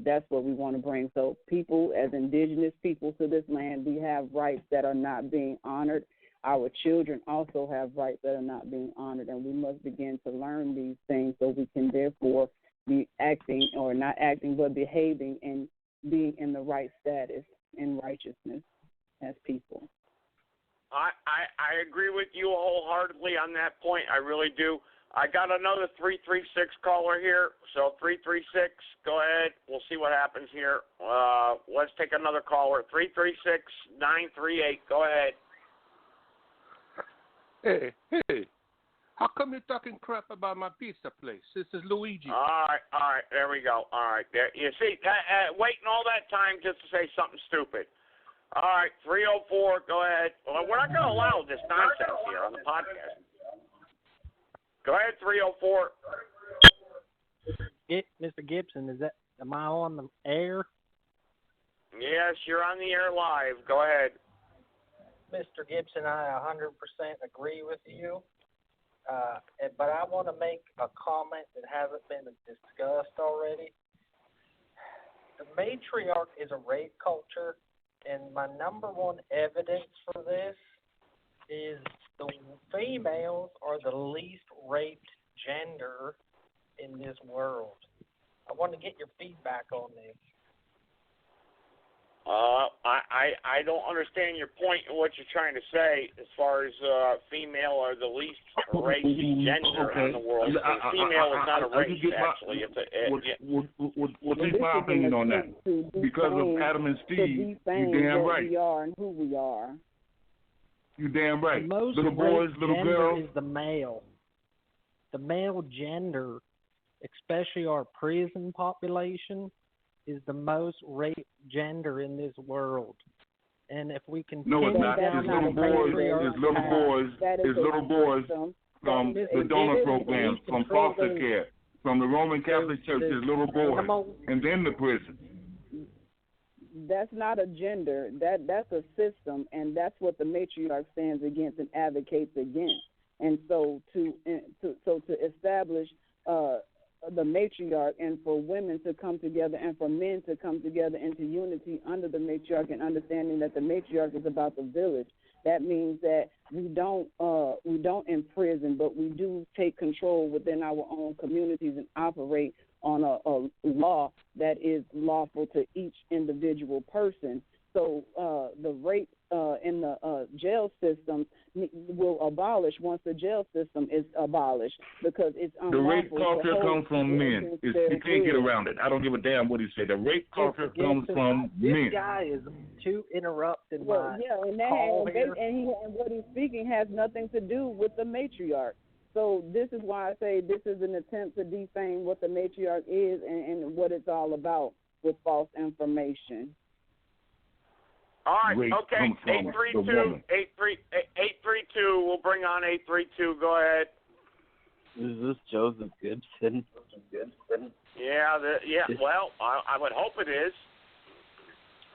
that's what we want to bring. So people, as indigenous people to this land, we have rights that are not being honored. Our children also have rights that are not being honored, and we must begin to learn these things so we can therefore be acting, or not acting, but behaving and being in the right status in righteousness as people. I agree with you wholeheartedly on that point. I really do. I got another 336 caller here. So 336, go ahead. We'll see what happens here. Let's take another caller. 336-938. Go ahead. Hey. How come you're talking crap about my pizza place? This is Luigi. All right. There we go. All right. There. You see, waiting all that time just to say something stupid. All right. 304, go ahead. Well, we're not going to allow this nonsense here on the podcast. Go ahead, 304. Mr. Gibson, am I on the air? Yes, you're on the air live. Go ahead. Mr. Gibson, I 100% agree with you. But I want to make a comment that hasn't been discussed already. The matriarch is a rape culture, And my number one evidence for this is the females are the least raped gender in this world. I want to get your feedback on this. I don't understand your point and what you're trying to say as far as female are the least raced gender in the world. Female is not a race, actually. Well, take my opinion on that. Because of Adam and Steve, you damn right. We are and who we are. You damn right. The most little boys, little gender girls. is the male. The male gender, especially our prison population, is the most raped gender in this world. And if we can no, it's not. It's little boys. It's little boys from the donor programs, from foster care, from the Roman Catholic Church. It's little boys, and then the prison. That's not a gender. That's a system, and that's what the matriarch stands against and advocates against. And so to establish the matriarch, and for women to come together and for men to come together into unity under the matriarch, and understanding that the matriarch is about the village. That means that we don't imprison, but we do take control within our own communities and operate on a law that is lawful to each individual person. So the rape in the jail system will abolish once the jail system is abolished, because it's unlawful. The rape culture comes from men. You can't get around it. I don't give a damn what he said. The rape culture comes from men. This guy is too interrupted. And what he's speaking has nothing to do with the matriarch. So this is why I say this is an attempt to defame what the matriarch is and what it's all about with false information. All right, okay, 832. We'll bring on 832. Go ahead. Is this Joseph Gibson? Yeah. Well, I would hope it is.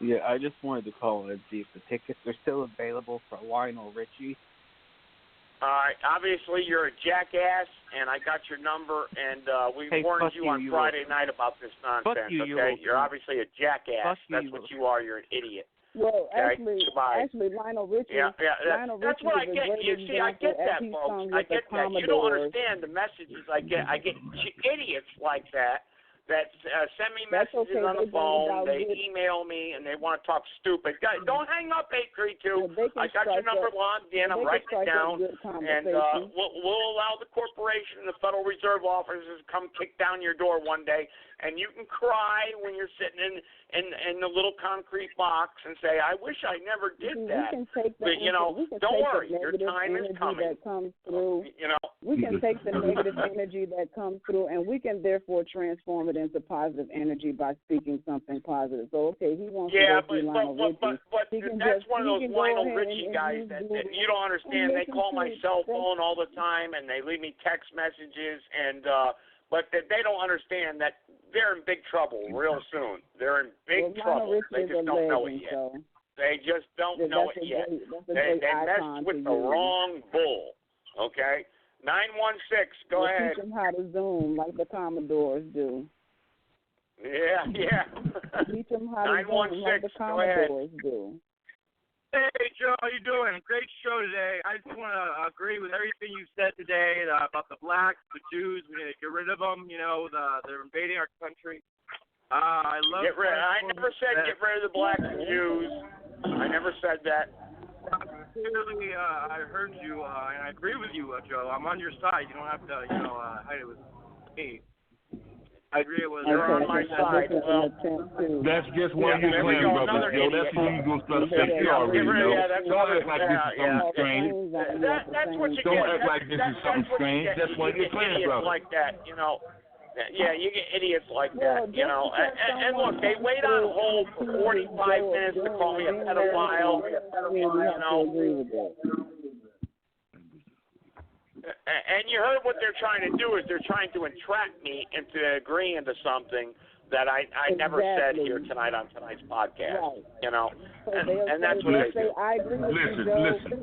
Yeah, I just wanted to call and see if the tickets are still available for Lionel Richie. All right, obviously you're a jackass, and I got your number, and we warned you on Friday night about this nonsense. Okay, you're obviously a jackass. That's what you are. You're an idiot. Well, okay? actually, Lionel Richie. Lionel that's Richie what I get. You see, I get that, folks. I get that. You don't understand the messages I get. I get idiots like that send me messages on the phone. They email me, and they want to talk stupid. Guys, don't hang up, 832. I got your number logged in. I'm writing it down. And we'll allow the corporation and the Federal Reserve officers to come kick down your door one day, and you can cry when you're sitting in the little concrete box and say, I wish I never did that. But, don't worry. Your time is coming. That comes through. We can take the negative energy that comes through, and we can therefore transform it into positive energy by speaking something positive. So, okay, he wants to go through Lionel Richie. But that's one of those Lionel Richie guys that you don't understand. They call my cell phone all the time, and they leave me text messages, but they don't understand that they're in big trouble real soon. They're in big trouble. They just don't know it yet. They just don't know it yet. They messed with the wrong bull, okay? 916, go ahead. Teach them how to Zoom like the Commodores do. Yeah. Teach them how to Zoom like the Commodores do. Hey, Joe, how you doing? Great show today. I just want to agree with everything you said today about the blacks, the Jews. We need to get rid of them. They're invading our country. I love. I never said get rid of the blacks and Jews. I never said that. Clearly, I heard you, and I agree with you, Joe. I'm on your side. You don't have to, hide it with me. I agree with you. You're on my side. Well, that's just one of your plans, brother. Joe, that's when you go start saying you already know. Don't act like this is something strange. That's what you Don't get. act like this is something strange. That's one of your plans, brother. Like that, Yeah, you get idiots like that, And look, they wait on hold for 45 minutes to call me a pedophile, And you heard what they're trying to do is they're trying to entrap me into agreeing to something that I never said here tonight on tonight's podcast, and that's what they do. Listen.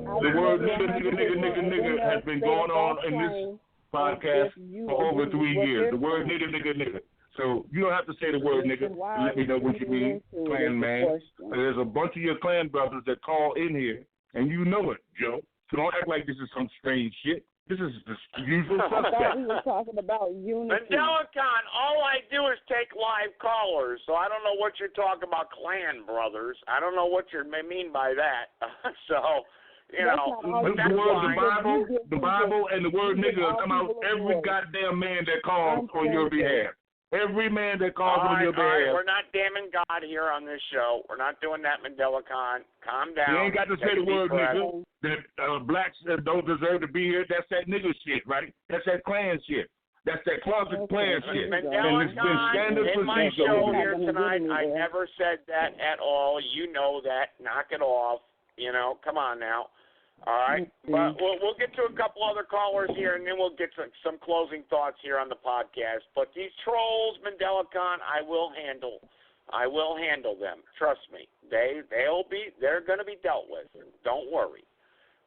The word nigga has been going on in this podcast for over 3 years. The word nigga. So you don't have to say the word nigga and let me know what you mean, clan man. There's a bunch of your clan brothers that call in here, and you know it, Joe. So don't act like this is some strange shit. This is the usual suspect. I thought we were talking about unity. Mandelicon, all I do is take live callers, so I don't know what you're talking about, clan brothers. I don't know what you mean by that. So, you know. The Bible and the word nigga come out every goddamn man that calls on your behalf. Every man that calls on your behalf. All right, we're not damning God here on this show. We're not doing that, Mandelicon. Calm down. You ain't got to say the word nigga. That blacks don't deserve to be here. That's that nigga shit, right? That's that clan shit. That's that closet clan shit. And it's been scandalous in my show here tonight, I never said that at all. You know that. Knock it off. You know, come on now. All right, but we'll get to a couple other callers here, and then we'll get to some closing thoughts here on the podcast. But these trolls, Mandelicon, I will handle. I will handle them. Trust me. They're going to be dealt with. Don't worry.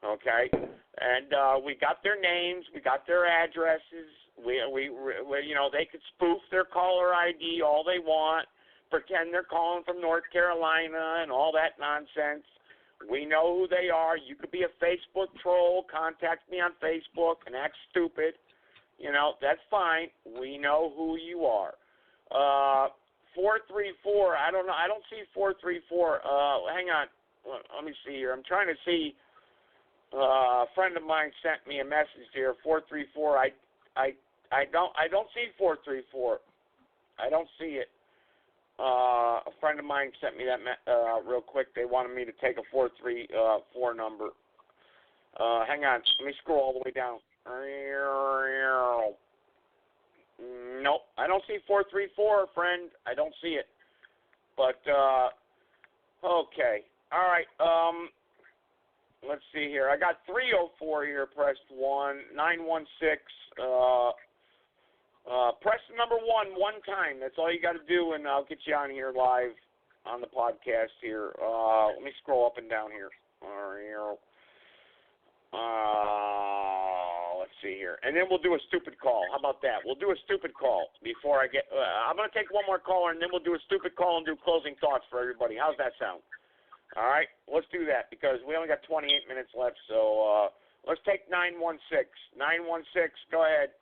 Okay, and we got their names, we got their addresses. We you know, they could spoof their caller ID all they want, pretend they're calling from North Carolina and all that nonsense. We know who they are. You could be a Facebook troll. Contact me on Facebook and act stupid. You know, that's fine. We know who you are. 434. I don't know. I don't see 434. Hang on. Let me see here. I'm trying to see. A friend of mine sent me a message here. 434. I don't see 434. I don't see it. A friend of mine sent me that real quick. They wanted me to take a 434 number. Hang on. Let me scroll all the way down. Nope. I don't see 434, friend. I don't see it. But, okay. All right. Let's see here. I got 304 here. Pressed 1. 916. Press number one time. That's all you got to do, and I'll get you on here live on the podcast here. Let me scroll up and down here. Let's see here. And then we'll do a stupid call. How about that? We'll do a stupid call before I get I'm going to take one more caller, and then we'll do a stupid call and do closing thoughts for everybody. How's that sound? All right, let's do that because we only got 28 minutes left. So let's take 916. 916, go ahead.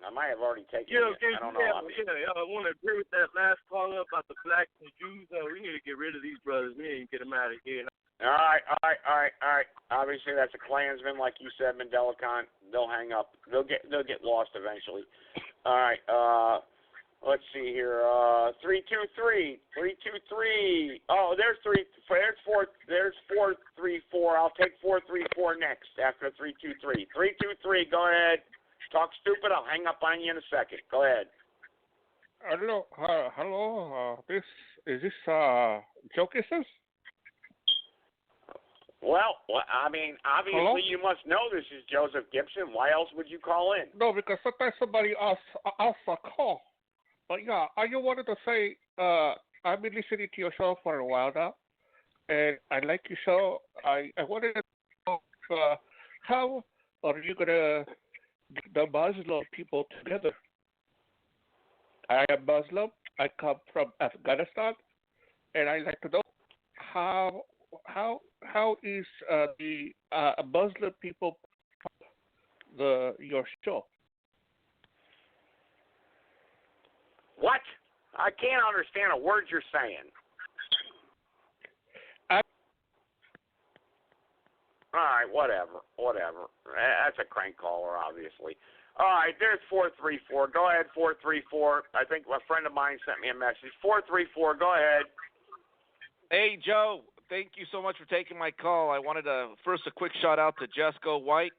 I might have already taken it. I don't know. I want to agree with that last caller about the blacks and Jews. We need to get rid of these brothers. We need to get them out of here. All right. Obviously, that's a Klansman, like you said, Mandelicon. They'll hang up. They'll get lost eventually. All right. Let's see here. 323. Oh, there's 434. I'll take 434 next after 323. 323. Go ahead. Talk stupid. I'll hang up on you in a second. Go ahead. Hello. Is this Joe Gibson? Well, I mean, obviously Hello? You must know this is Joseph Gibson. Why else would you call in? No, because sometimes somebody asks a call. But yeah, I just wanted to say I've been listening to your show for a while now, and I like your show. I wanted to know how are you gonna get the Muslim people together? I am Muslim. I come from Afghanistan, and I like to know how is the Muslim people your show? What? I can't understand a word you're saying. All right, whatever. That's a crank caller, obviously. All right, there's 434. Go ahead, 434. I think a friend of mine sent me a message. 434, go ahead. Hey, Joe. Thank you so much for taking my call. I wanted to first a quick shout out to Jesco White,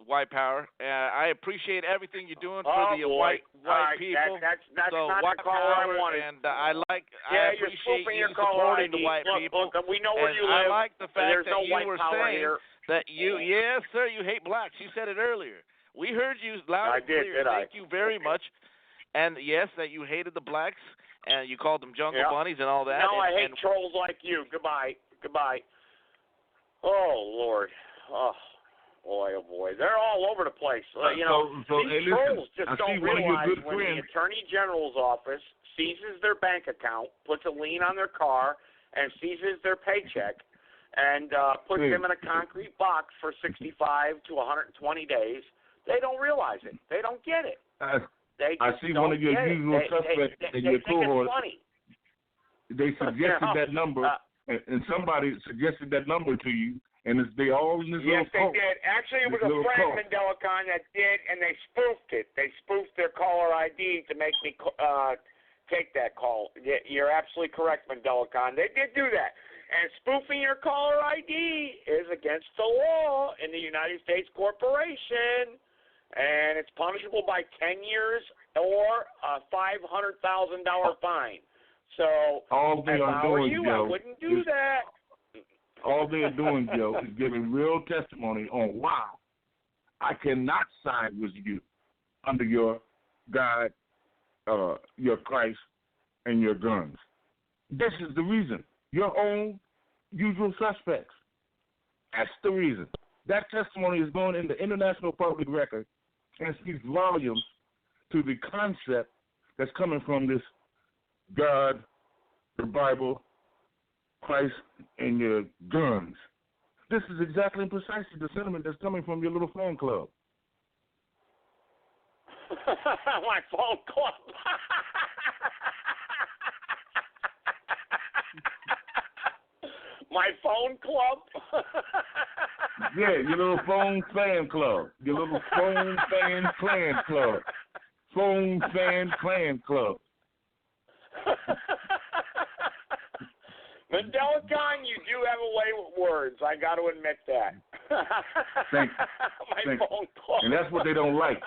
White Power. I appreciate everything you're doing for the white people. That's so not White the caller I Power, wanted. and I you're appreciate spoofing you your caller supporting ID. the white people. Look, we know where and you live. I like the fact There's that no you white were power saying here. that yes, sir, you hate blacks. You said it earlier. We heard you loud and clear. Thank you very much. And yes, that you hated the blacks and you called them jungle bunnies and all that. No, I hate trolls like you. Goodbye. Oh, Lord. Oh. oh boy, they're all over the place. These trolls just don't realize when the Attorney General's office seizes their bank account, puts a lien on their car, and seizes their paycheck, and puts them in a concrete box for 65 to 120 days. They don't realize it. They don't get it. I see one of your usual suspects in your cohort. They suggested that number, and somebody suggested that number to you, and they all in this little cult. Yes, they did. Actually, it was a friend, Mandelicon, that did, and they spoofed it. They spoofed their caller ID to make me take that call. You're absolutely correct, Mandelicon. They did do that. And spoofing your caller ID is against the law in the United States Corporation, and it's punishable by 10 years or a $500,000 fine. So, all they are doing, Joe, I wouldn't do that. All they're doing, Joe, is giving real testimony on why I cannot side with you under your God, your Christ, and your guns. This is the reason. Your own usual suspects. That's the reason. That testimony is going in the international public record and speaks volumes to the concept that's coming from this God, the Bible, Christ, and your guns. This is exactly and precisely the sentiment that's coming from your little phone club. My phone club. My phone club? Yeah, your little phone fan club. Your little phone fan clan club. Phone fan clan club. Mandelicon, you do have a way with words. I got to admit that. Thank My phone club. And that's what they don't like.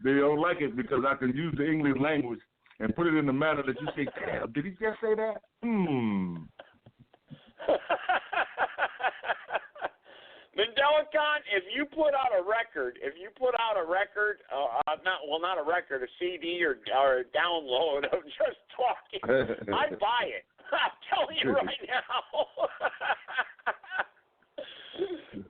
They don't like it because I can use the English language and put it in the manner that you say, damn, did he just say that? Mandelicon, if you put out a record, not a record, a CD or a download of just talking, I'd buy it. I'm telling you right now.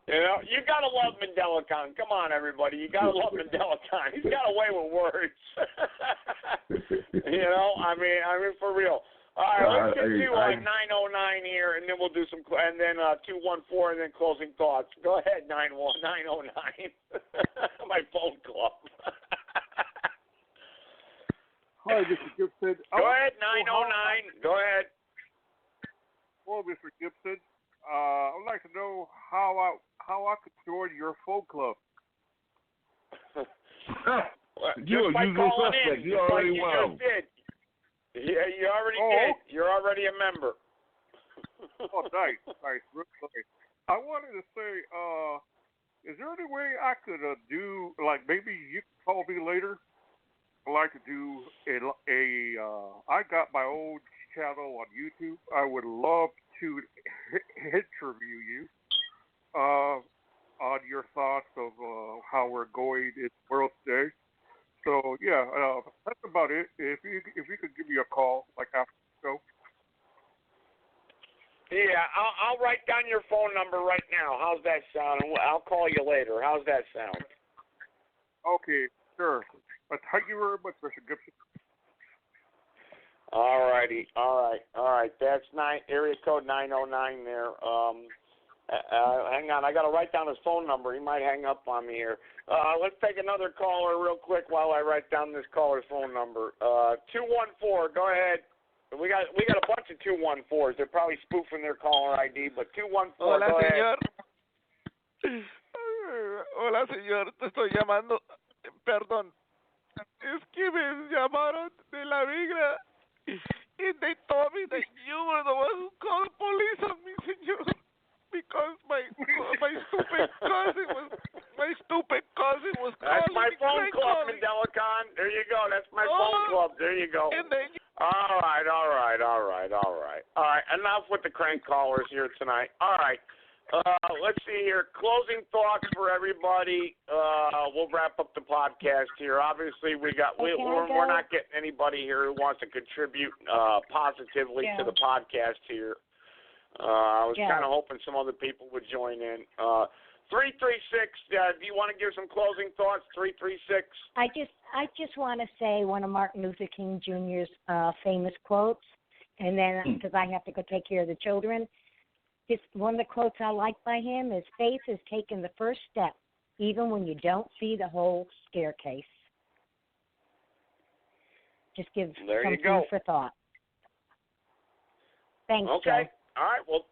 You gotta love Mandelicon. Come on, everybody. You gotta love Mandelicon. He's got a way with words. I mean, for real. All right, let's get to 909 here, and then we'll do some, and then 214, and then closing thoughts. Go ahead, 909. My phone club. Hi, Mr. Gibson. Go ahead, 909. Go ahead. Well, Mr. Gibson, I would like to know how I could join your phone club. You're a usual suspect. You already won. Yeah, you already did. You're already a member. Oh, nice. Real nice. I wanted to say, is there any way I could do, like, maybe you can call me later? I'd like to do I got my own channel on YouTube. I would love to interview you on your thoughts of how we're going in World Day. So yeah, that's about it. If you could give me a call like after the show. Yeah, I'll write down your phone number right now. How's that sound? I'll call you later. How's that sound? Okay, sure. Thank you very much, Mr. Gibson. All righty. All right. That's area code 909 there. Hang on. I got to write down his phone number. He might hang up on me here. Let's take another caller real quick while I write down this caller's phone number. 214. Go ahead. We got a bunch of 214s. They're probably spoofing their caller ID, but 214. Hola, go señor. Ahead. Hola, señor. Te estoy llamando. Perdón. Es que me llamaron de la migra. And they told me that you were the one who called police on me, señor. Because my stupid cousin was That's calling my me phone club, calling. Mandelicon. There you go. That's my phone club. There you go. And then All right. Enough with the crank callers here tonight. All right. Let's see here. Closing thoughts for everybody. We'll wrap up the podcast here. Obviously, we're not getting anybody here who wants to contribute positively to the podcast here. I was kind of hoping some other people would join in. 336. Do you want to give some closing thoughts? 336. I just want to say one of Martin Luther King Jr.'s famous quotes, and then because I have to go take care of the children, just one of the quotes I like by him is, "Faith is taking the first step, even when you don't see the whole staircase." Just give some food for thought. Thanks, Okay. Joe. All right. Well,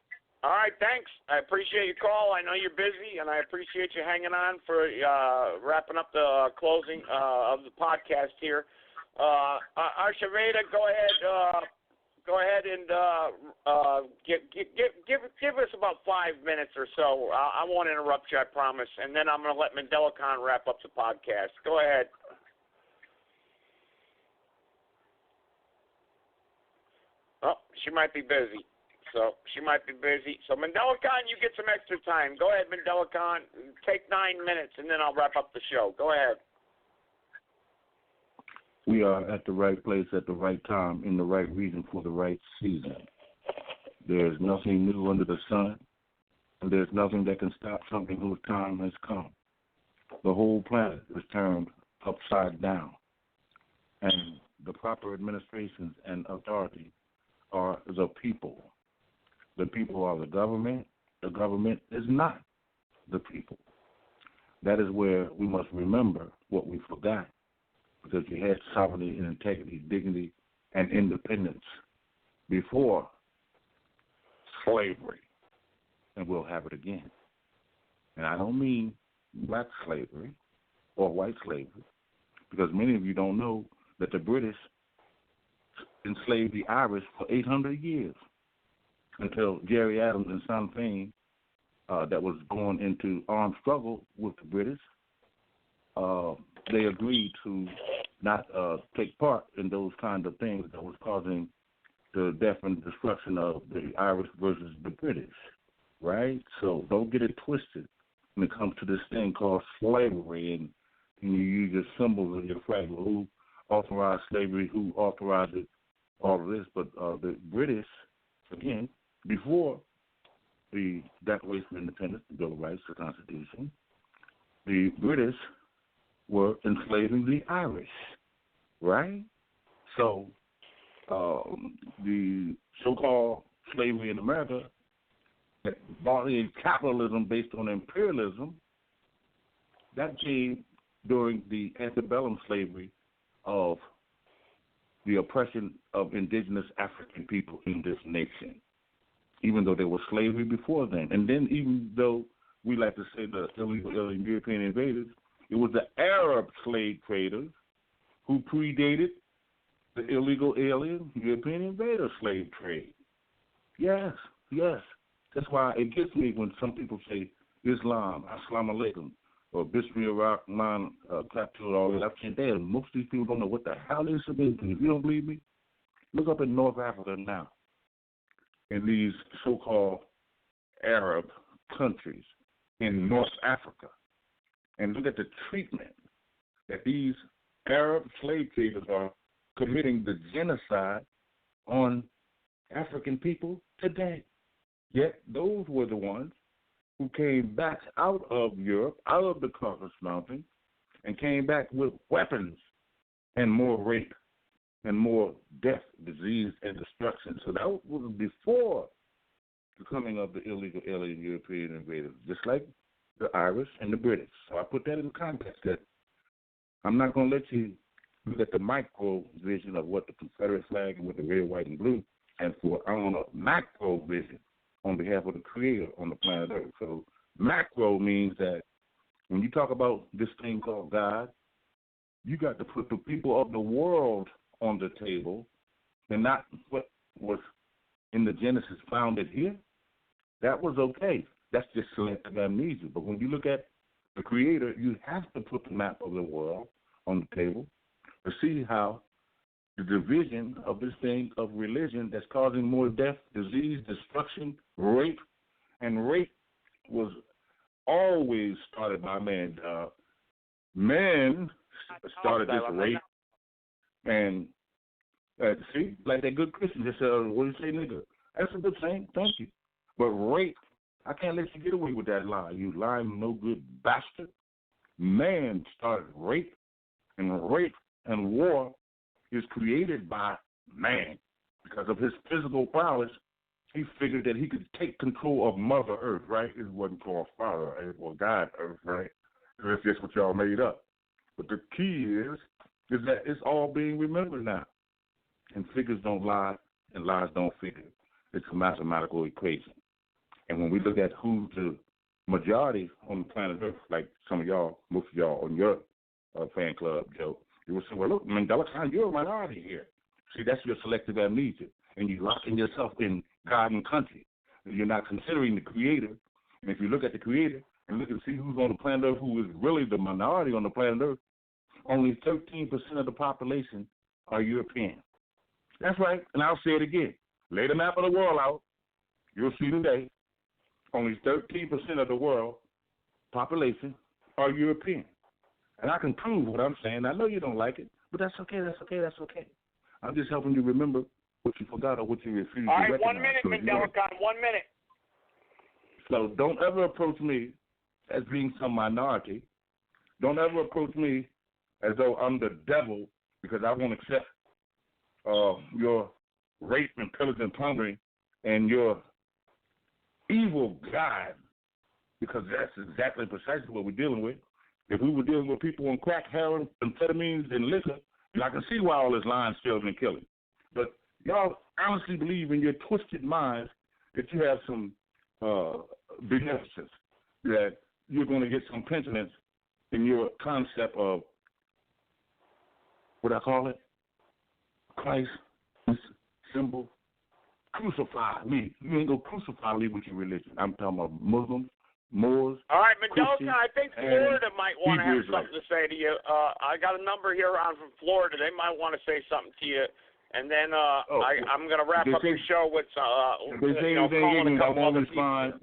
all right. Thanks. I appreciate your call. I know you're busy, and I appreciate you hanging on for wrapping up the closing of the podcast here. Shaveda, go ahead and give us about 5 minutes or so. I won't interrupt you, I promise. And then I'm going to let Mandela Khan wrap up the podcast. Go ahead. Oh, she might be busy. So Mandela Khan, you get some extra time. Go ahead, Mandela Khan. Take 9 minutes, and then I'll wrap up the show. Go ahead. We are at the right place at the right time in the right region for the right season. There's nothing new under the sun, and there's nothing that can stop something whose time has come. The whole planet is turned upside down, and the proper administrations and authority are the people. The people are the government. The government is not the people. That is where we must remember what we forgot, because we had sovereignty and integrity, dignity, and independence before slavery, and we'll have it again. And I don't mean black slavery or white slavery, because many of you don't know that the British enslaved the Irish for 800 years until Jerry Adams and Sinn Féin, that was going into armed struggle with the British, they agreed to not take part in those kind of things that was causing the death and destruction of the Irish versus the British, right? So don't get it twisted when it comes to this thing called slavery, and you use your symbols and your flag. Who authorized slavery? Who authorized it? All of this, but the British, again, before the Declaration of Independence, the Bill of Rights, the Constitution, the British were enslaving the Irish, right? So the so-called slavery in America, partly capitalism based on imperialism, that came during the antebellum slavery of the oppression of indigenous African people in this nation, even though there was slavery before then. And then even though we like to say the illegal alien European invaders, it was the Arab slave traders who predated the illegal alien European invader slave trade. Yes. That's why it gets me when some people say Islam, Assalamu alaikum, or Bismillah Rahman, clap to it all that. I'm saying, damn, most of these people don't know what the hell is it. If you don't believe me, look up in North Africa now, in these so-called Arab countries in North Africa, and look at the treatment that these Arab slave traders are committing the genocide on African people today. Yet those were the ones who came back out of Europe, out of the Caucasus Mountains, and came back with weapons and more rape and more death, disease, and destruction. So that was before the coming of the illegal alien European invaders, just like the Irish and the British. So I put that in context that I'm not going to let you look at the micro vision of what the Confederate flag and what the red, white, and blue, and for I want a macro vision on behalf of the Creator on the planet Earth. So macro means that when you talk about this thing called God, you got to put the people of the world on the table and not what was in the Genesis founded here. That was okay. That's just selective amnesia. But when you look at the Creator, you have to put the map of the world on the table to see how the division of this thing of religion that's causing more death, disease, destruction, rape, and rape was always started by man. Men started this rape, and see, like that good Christian just said, what do you say, nigga? That's a good thing, thank you. But rape I can't let you get away with that lie, you lying no good bastard. Man started rape and war is created by man. Because of his physical prowess, he figured that he could take control of Mother Earth, right? It wasn't called Father Earth or God Earth, right? That's just what y'all made up. But the key is that it's all being remembered now. And figures don't lie, and lies don't figure. It's a mathematical equation. And when we look at who's the majority on the planet Earth, like some of y'all, most of y'all on your fan club, Joe, you will say, well, look, Mandela Khan, you're a minority here. See, that's your selective amnesia. And you're locking yourself in God and country. And you're not considering the Creator. And if you look at the Creator and look and see who's on the planet Earth, who is really the minority on the planet Earth, only 13% of the population are European. That's right. And I'll say it again. Lay the map of the world out. You'll see today only 13% of the world population are European. And I can prove what I'm saying. I know you don't like it, but that's okay. I'm just helping you remember what you forgot or what you refused All to right, recognize. 1 minute, Mandela Khan, 1 minute. So don't ever approach me as being some minority. Don't ever approach me as though I'm the devil because I won't accept your rape and pillage and plundering and your evil God, because that's exactly precisely what we're dealing with. If we were dealing with people on crack, heroin, amphetamines, and liquor, then I can see why all this lying, stealing, and killing. But y'all honestly believe in your twisted minds that you have some beneficence, that you're going to get some penitence in your concept of what I call it, Christ symbol. Crucify me. You ain't going to crucify me with your religion. I'm talking about Muslims, Moors. All right, Mandela, Christians, I think Florida might want to have Hebrews, something to say to you. I got a number here on from Florida. They might want to say something to you. And then I'm going to wrap up the show with if they say anything ignorant, I won't respond.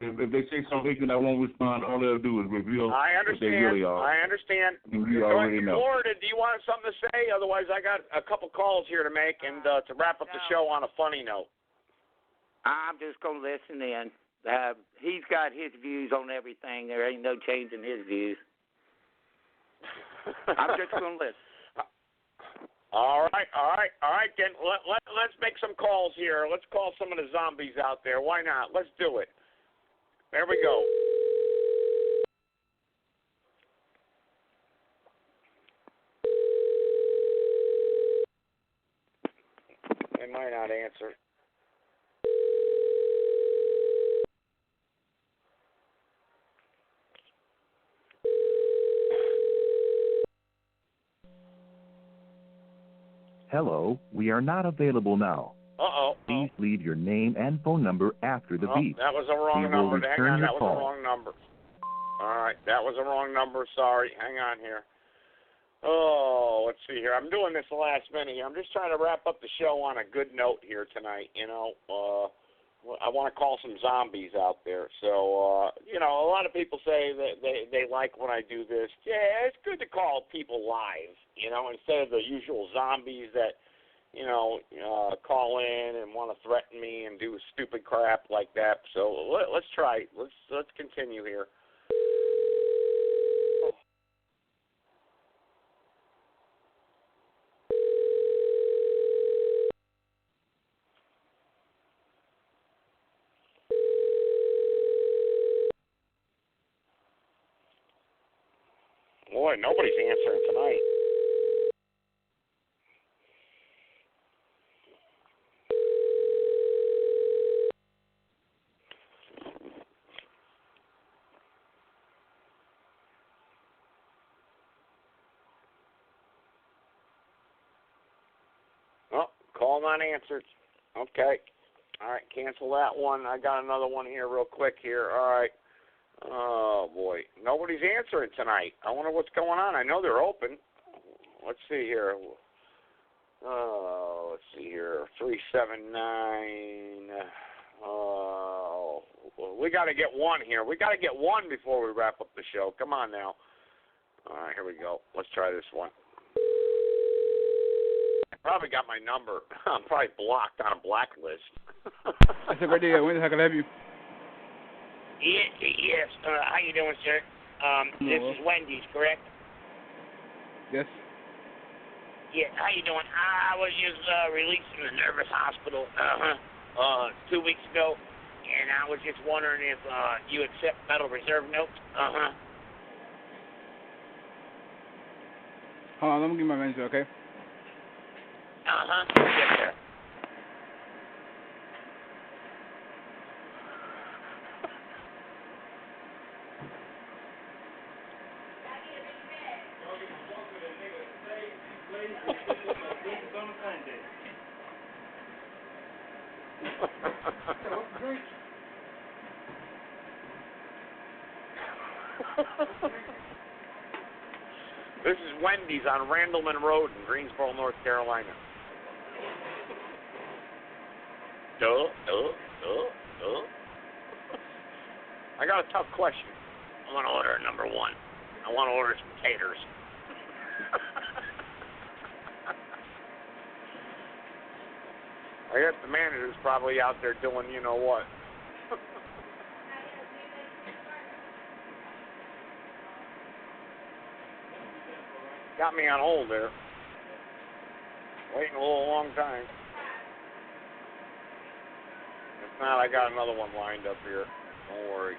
If they say something ignorant, I won't respond. All they'll do is reveal what they really are. I understand. You already know. Florida, do you want something to say? Otherwise, I got a couple calls here to make and to wrap up the show on a funny note. I'm just going to listen in. He's got his views on everything. There ain't no change in his views. I'm just going to listen. All right. Then let's make some calls here. Let's call some of the zombies out there. Why not? Let's do it. There we go. They might not answer. Hello, we are not available now. Uh-oh. Please leave your name and phone number after the beep. That was a wrong We will number. Hang return on, your that was call. a wrong number. All right, that was a wrong number. Sorry. Hang on here. Oh, let's see here. I'm doing this last minute here. I'm just trying to wrap up the show on a good note here tonight. I want to call some zombies out there. So, a lot of people say that they like when I do this. Yeah, it's good to call people live, instead of the usual zombies that, call in and want to threaten me and do stupid crap like that. So let's try. Let's continue here. Boy, nobody's answering tonight. Oh, call not answered. Okay. All right, cancel that one. I got another one here real quick here. All right. Oh, boy. Nobody's answering tonight. I wonder what's going on. I know they're open. Let's see here. Let's see here. 379. We got to get one here. We got to get one before we wrap up the show. Come on now. All right, here we go. Let's try this one. I probably got my number. I'm probably blocked on a blacklist. That's a good idea. When the heck can I help you? Yes. How you doing, sir? This is Wendy's, correct? Yes. Yeah. How you doing? I was just released from the nervous hospital 2 weeks ago, and I was just wondering if you accept Federal Reserve notes. Hold on, let me get my manager, okay? Yes, sir. This is Wendy's on Randleman Road in Greensboro, North Carolina. I got a tough question. I want to order number one. I want to order some taters. I guess the manager's probably out there doing you know what. Got me on hold there. Waiting a little long time. If not, I got another one lined up here. Don't worry.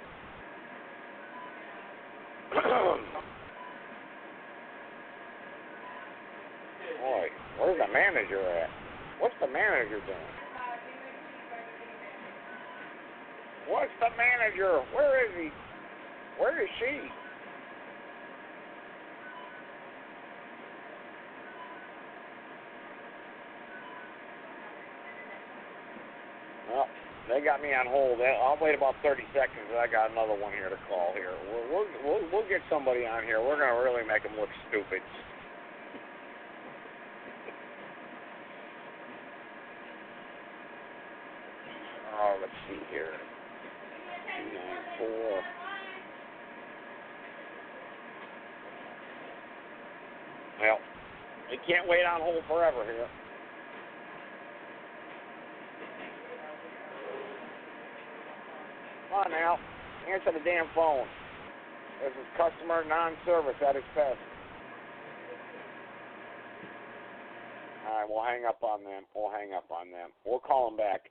Boy, where's the manager at? What's the manager doing? What's the manager? Where is he? Where is she? Well, they got me on hold. I'll wait about 30 seconds, and I got another one here to call here. We'll get somebody on here. We're going to really make them look stupid. Oh, let's see here. 294. Well, they can't wait on hold forever here. Come on now. Answer the damn phone. This is customer non-service at its best. All right, we'll hang up on them. We'll call them back.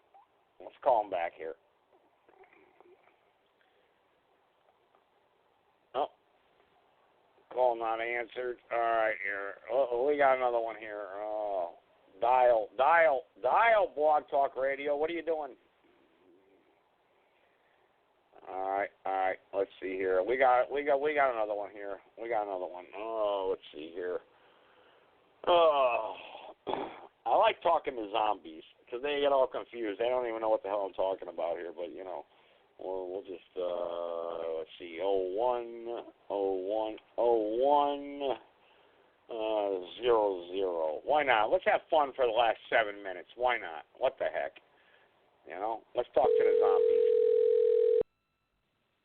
Let's call them back here. Oh. Call not answered. All right, here. Oh, we got another one here. Oh. Dial, Blog Talk Radio. What are you doing? All right. Let's see here. We got another one here. Oh, let's see here. Oh, I like talking to zombies because they get all confused. They don't even know what the hell I'm talking about here. But you know, we'll just let's see. 01 00. Why not? Let's have fun for the last 7 minutes. Why not? What the heck? You know, let's talk to the zombies.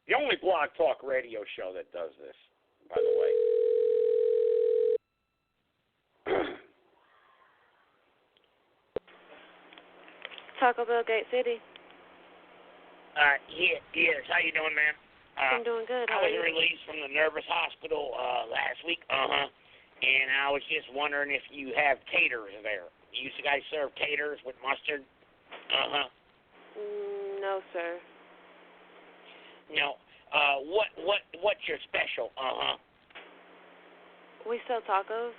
The only Blog Talk Radio show that does this, by the way. Taco Bell Gate City. Yes. How you doing, ma'am? I'm doing good. How I are was you? released from the nervous hospital last week. And I was just wondering if you have taters there. Do you guys serve taters with mustard? No, sir. No. What's your special? We sell tacos.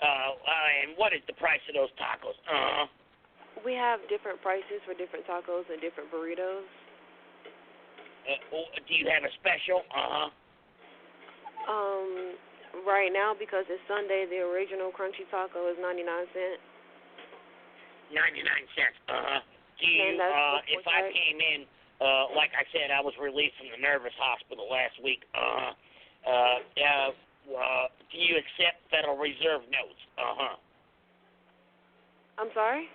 And what is the price of those tacos? We have different prices for different tacos and different burritos. Do you have a special? Right now, because it's Sunday, the original crunchy taco is 99 cents. 99 cents. Do you, if I came in, like I said, I was released from the nervous hospital last week. Do you accept Federal Reserve notes? I'm sorry?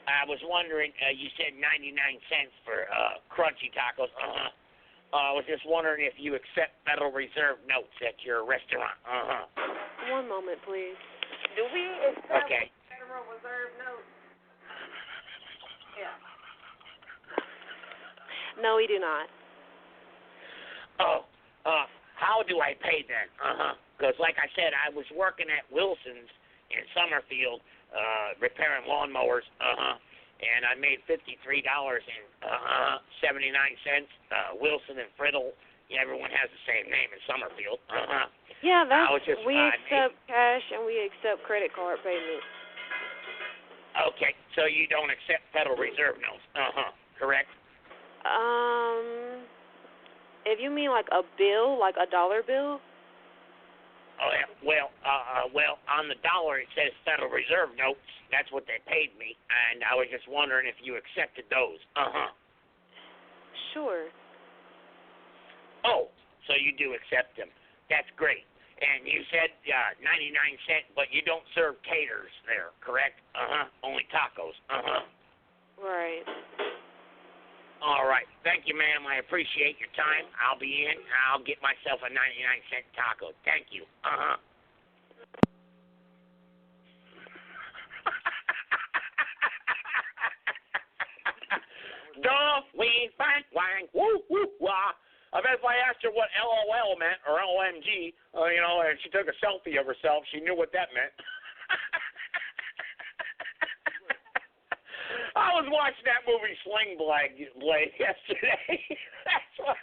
I was wondering, you said 99 cents for crunchy tacos. I was just wondering if you accept Federal Reserve notes at your restaurant. One moment, please. Do we accept Okay. Federal Reserve notes? Yeah. No, we do not. Oh, how do I pay then? Because like I said, I was working at Wilson's in Summerfield, repairing lawnmowers. And I made $53.79. Wilson and Friddle. Everyone has the same name in Summerfield. Yeah, we accept cash and we accept credit card payments. Okay, so you don't accept Federal Reserve notes. Correct? If you mean like a bill, like a dollar bill? Oh, yeah. Well, on the dollar it says Federal Reserve notes. That's what they paid me, and I was just wondering if you accepted those. Sure. Oh, so you do accept them. That's great. And you said 99 cents, but you don't serve taters there, correct? Only tacos. Right. All right. Thank you, ma'am. I appreciate your time. I'll be in. I'll get myself a 99-cent taco. Thank you. Duh, we find wang, woo, woo, wah. I bet if I asked her what LOL meant, or LOMG, and she took a selfie of herself, she knew what that meant. I was watching that movie Sling Blade yesterday. That's what,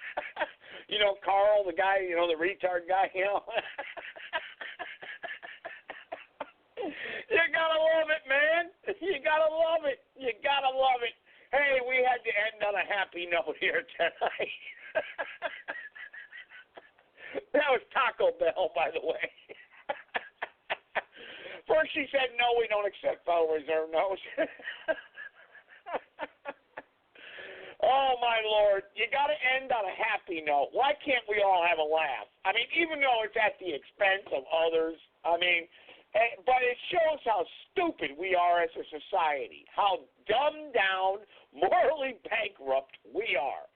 Carl, the guy, the retard guy, You gotta love it, man. You gotta love it. You gotta love it. Hey, we had to end on a happy note here tonight. That was Taco Bell, by the way. First she said, no, we don't accept Federal Reserve notes. Oh, my Lord. You got to end on a happy note. Why can't we all have a laugh? I mean, even though it's at the expense of others, but it shows how stupid we are as a society, how dumbed down, morally bankrupt we are.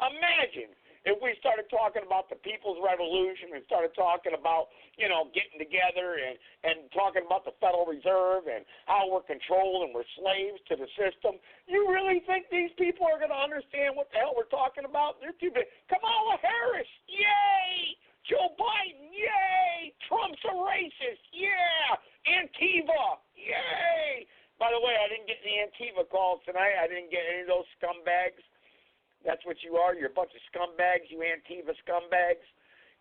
Imagine if we started talking about the People's Revolution and started talking about, getting together and talking about the Federal Reserve and how we're controlled and we're slaves to the system. You really think these people are going to understand what the hell we're talking about? They're too big. Kamala Harris, yay! Joe Biden, yay! Trump's a racist, yeah! Antifa, yay! By the way, I didn't get any Antifa calls tonight. I didn't get any of those scumbags. That's what you are. You're a bunch of scumbags, you Antifa scumbags.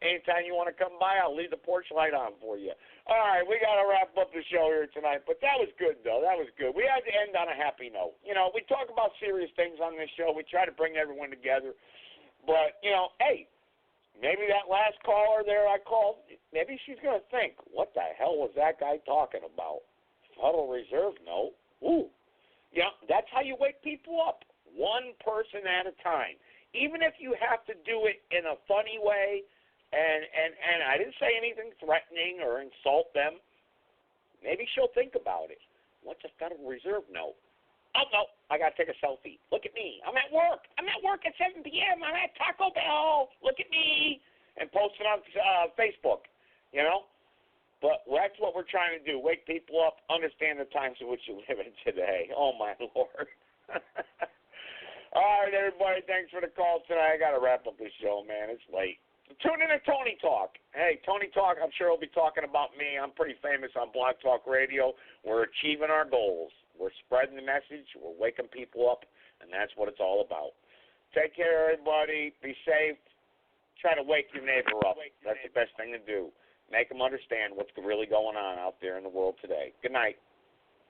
Anytime you want to come by, I'll leave the porch light on for you. All right, we got to wrap up the show here tonight. But that was good, though. That was good. We had to end on a happy note. We talk about serious things on this show. We try to bring everyone together. But, hey, maybe that last caller there I called, maybe she's going to think, what the hell was that guy talking about? Federal Reserve note? Ooh. That's how you wake people up. One person at a time. Even if you have to do it in a funny way, and I didn't say anything threatening or insult them, maybe she'll think about it. What's a Federal Reserve note? Oh, no, I got to take a selfie. Look at me. I'm at work. I'm at work at 7 p.m. I'm at Taco Bell. Look at me. And post it on Facebook, But that's what we're trying to do, wake people up, understand the times in which you live in today. Oh, my Lord. All right, everybody, thanks for the call tonight. I got to wrap up this show, man. It's late. Tune in to Tony Talk. Hey, Tony Talk, I'm sure he'll be talking about me. I'm pretty famous on Blog Talk Radio. We're achieving our goals. We're spreading the message. We're waking people up, and that's what it's all about. Take care, everybody. Be safe. Try to wake your neighbor up. That's the best thing to do. Make them understand what's really going on out there in the world today. Good night.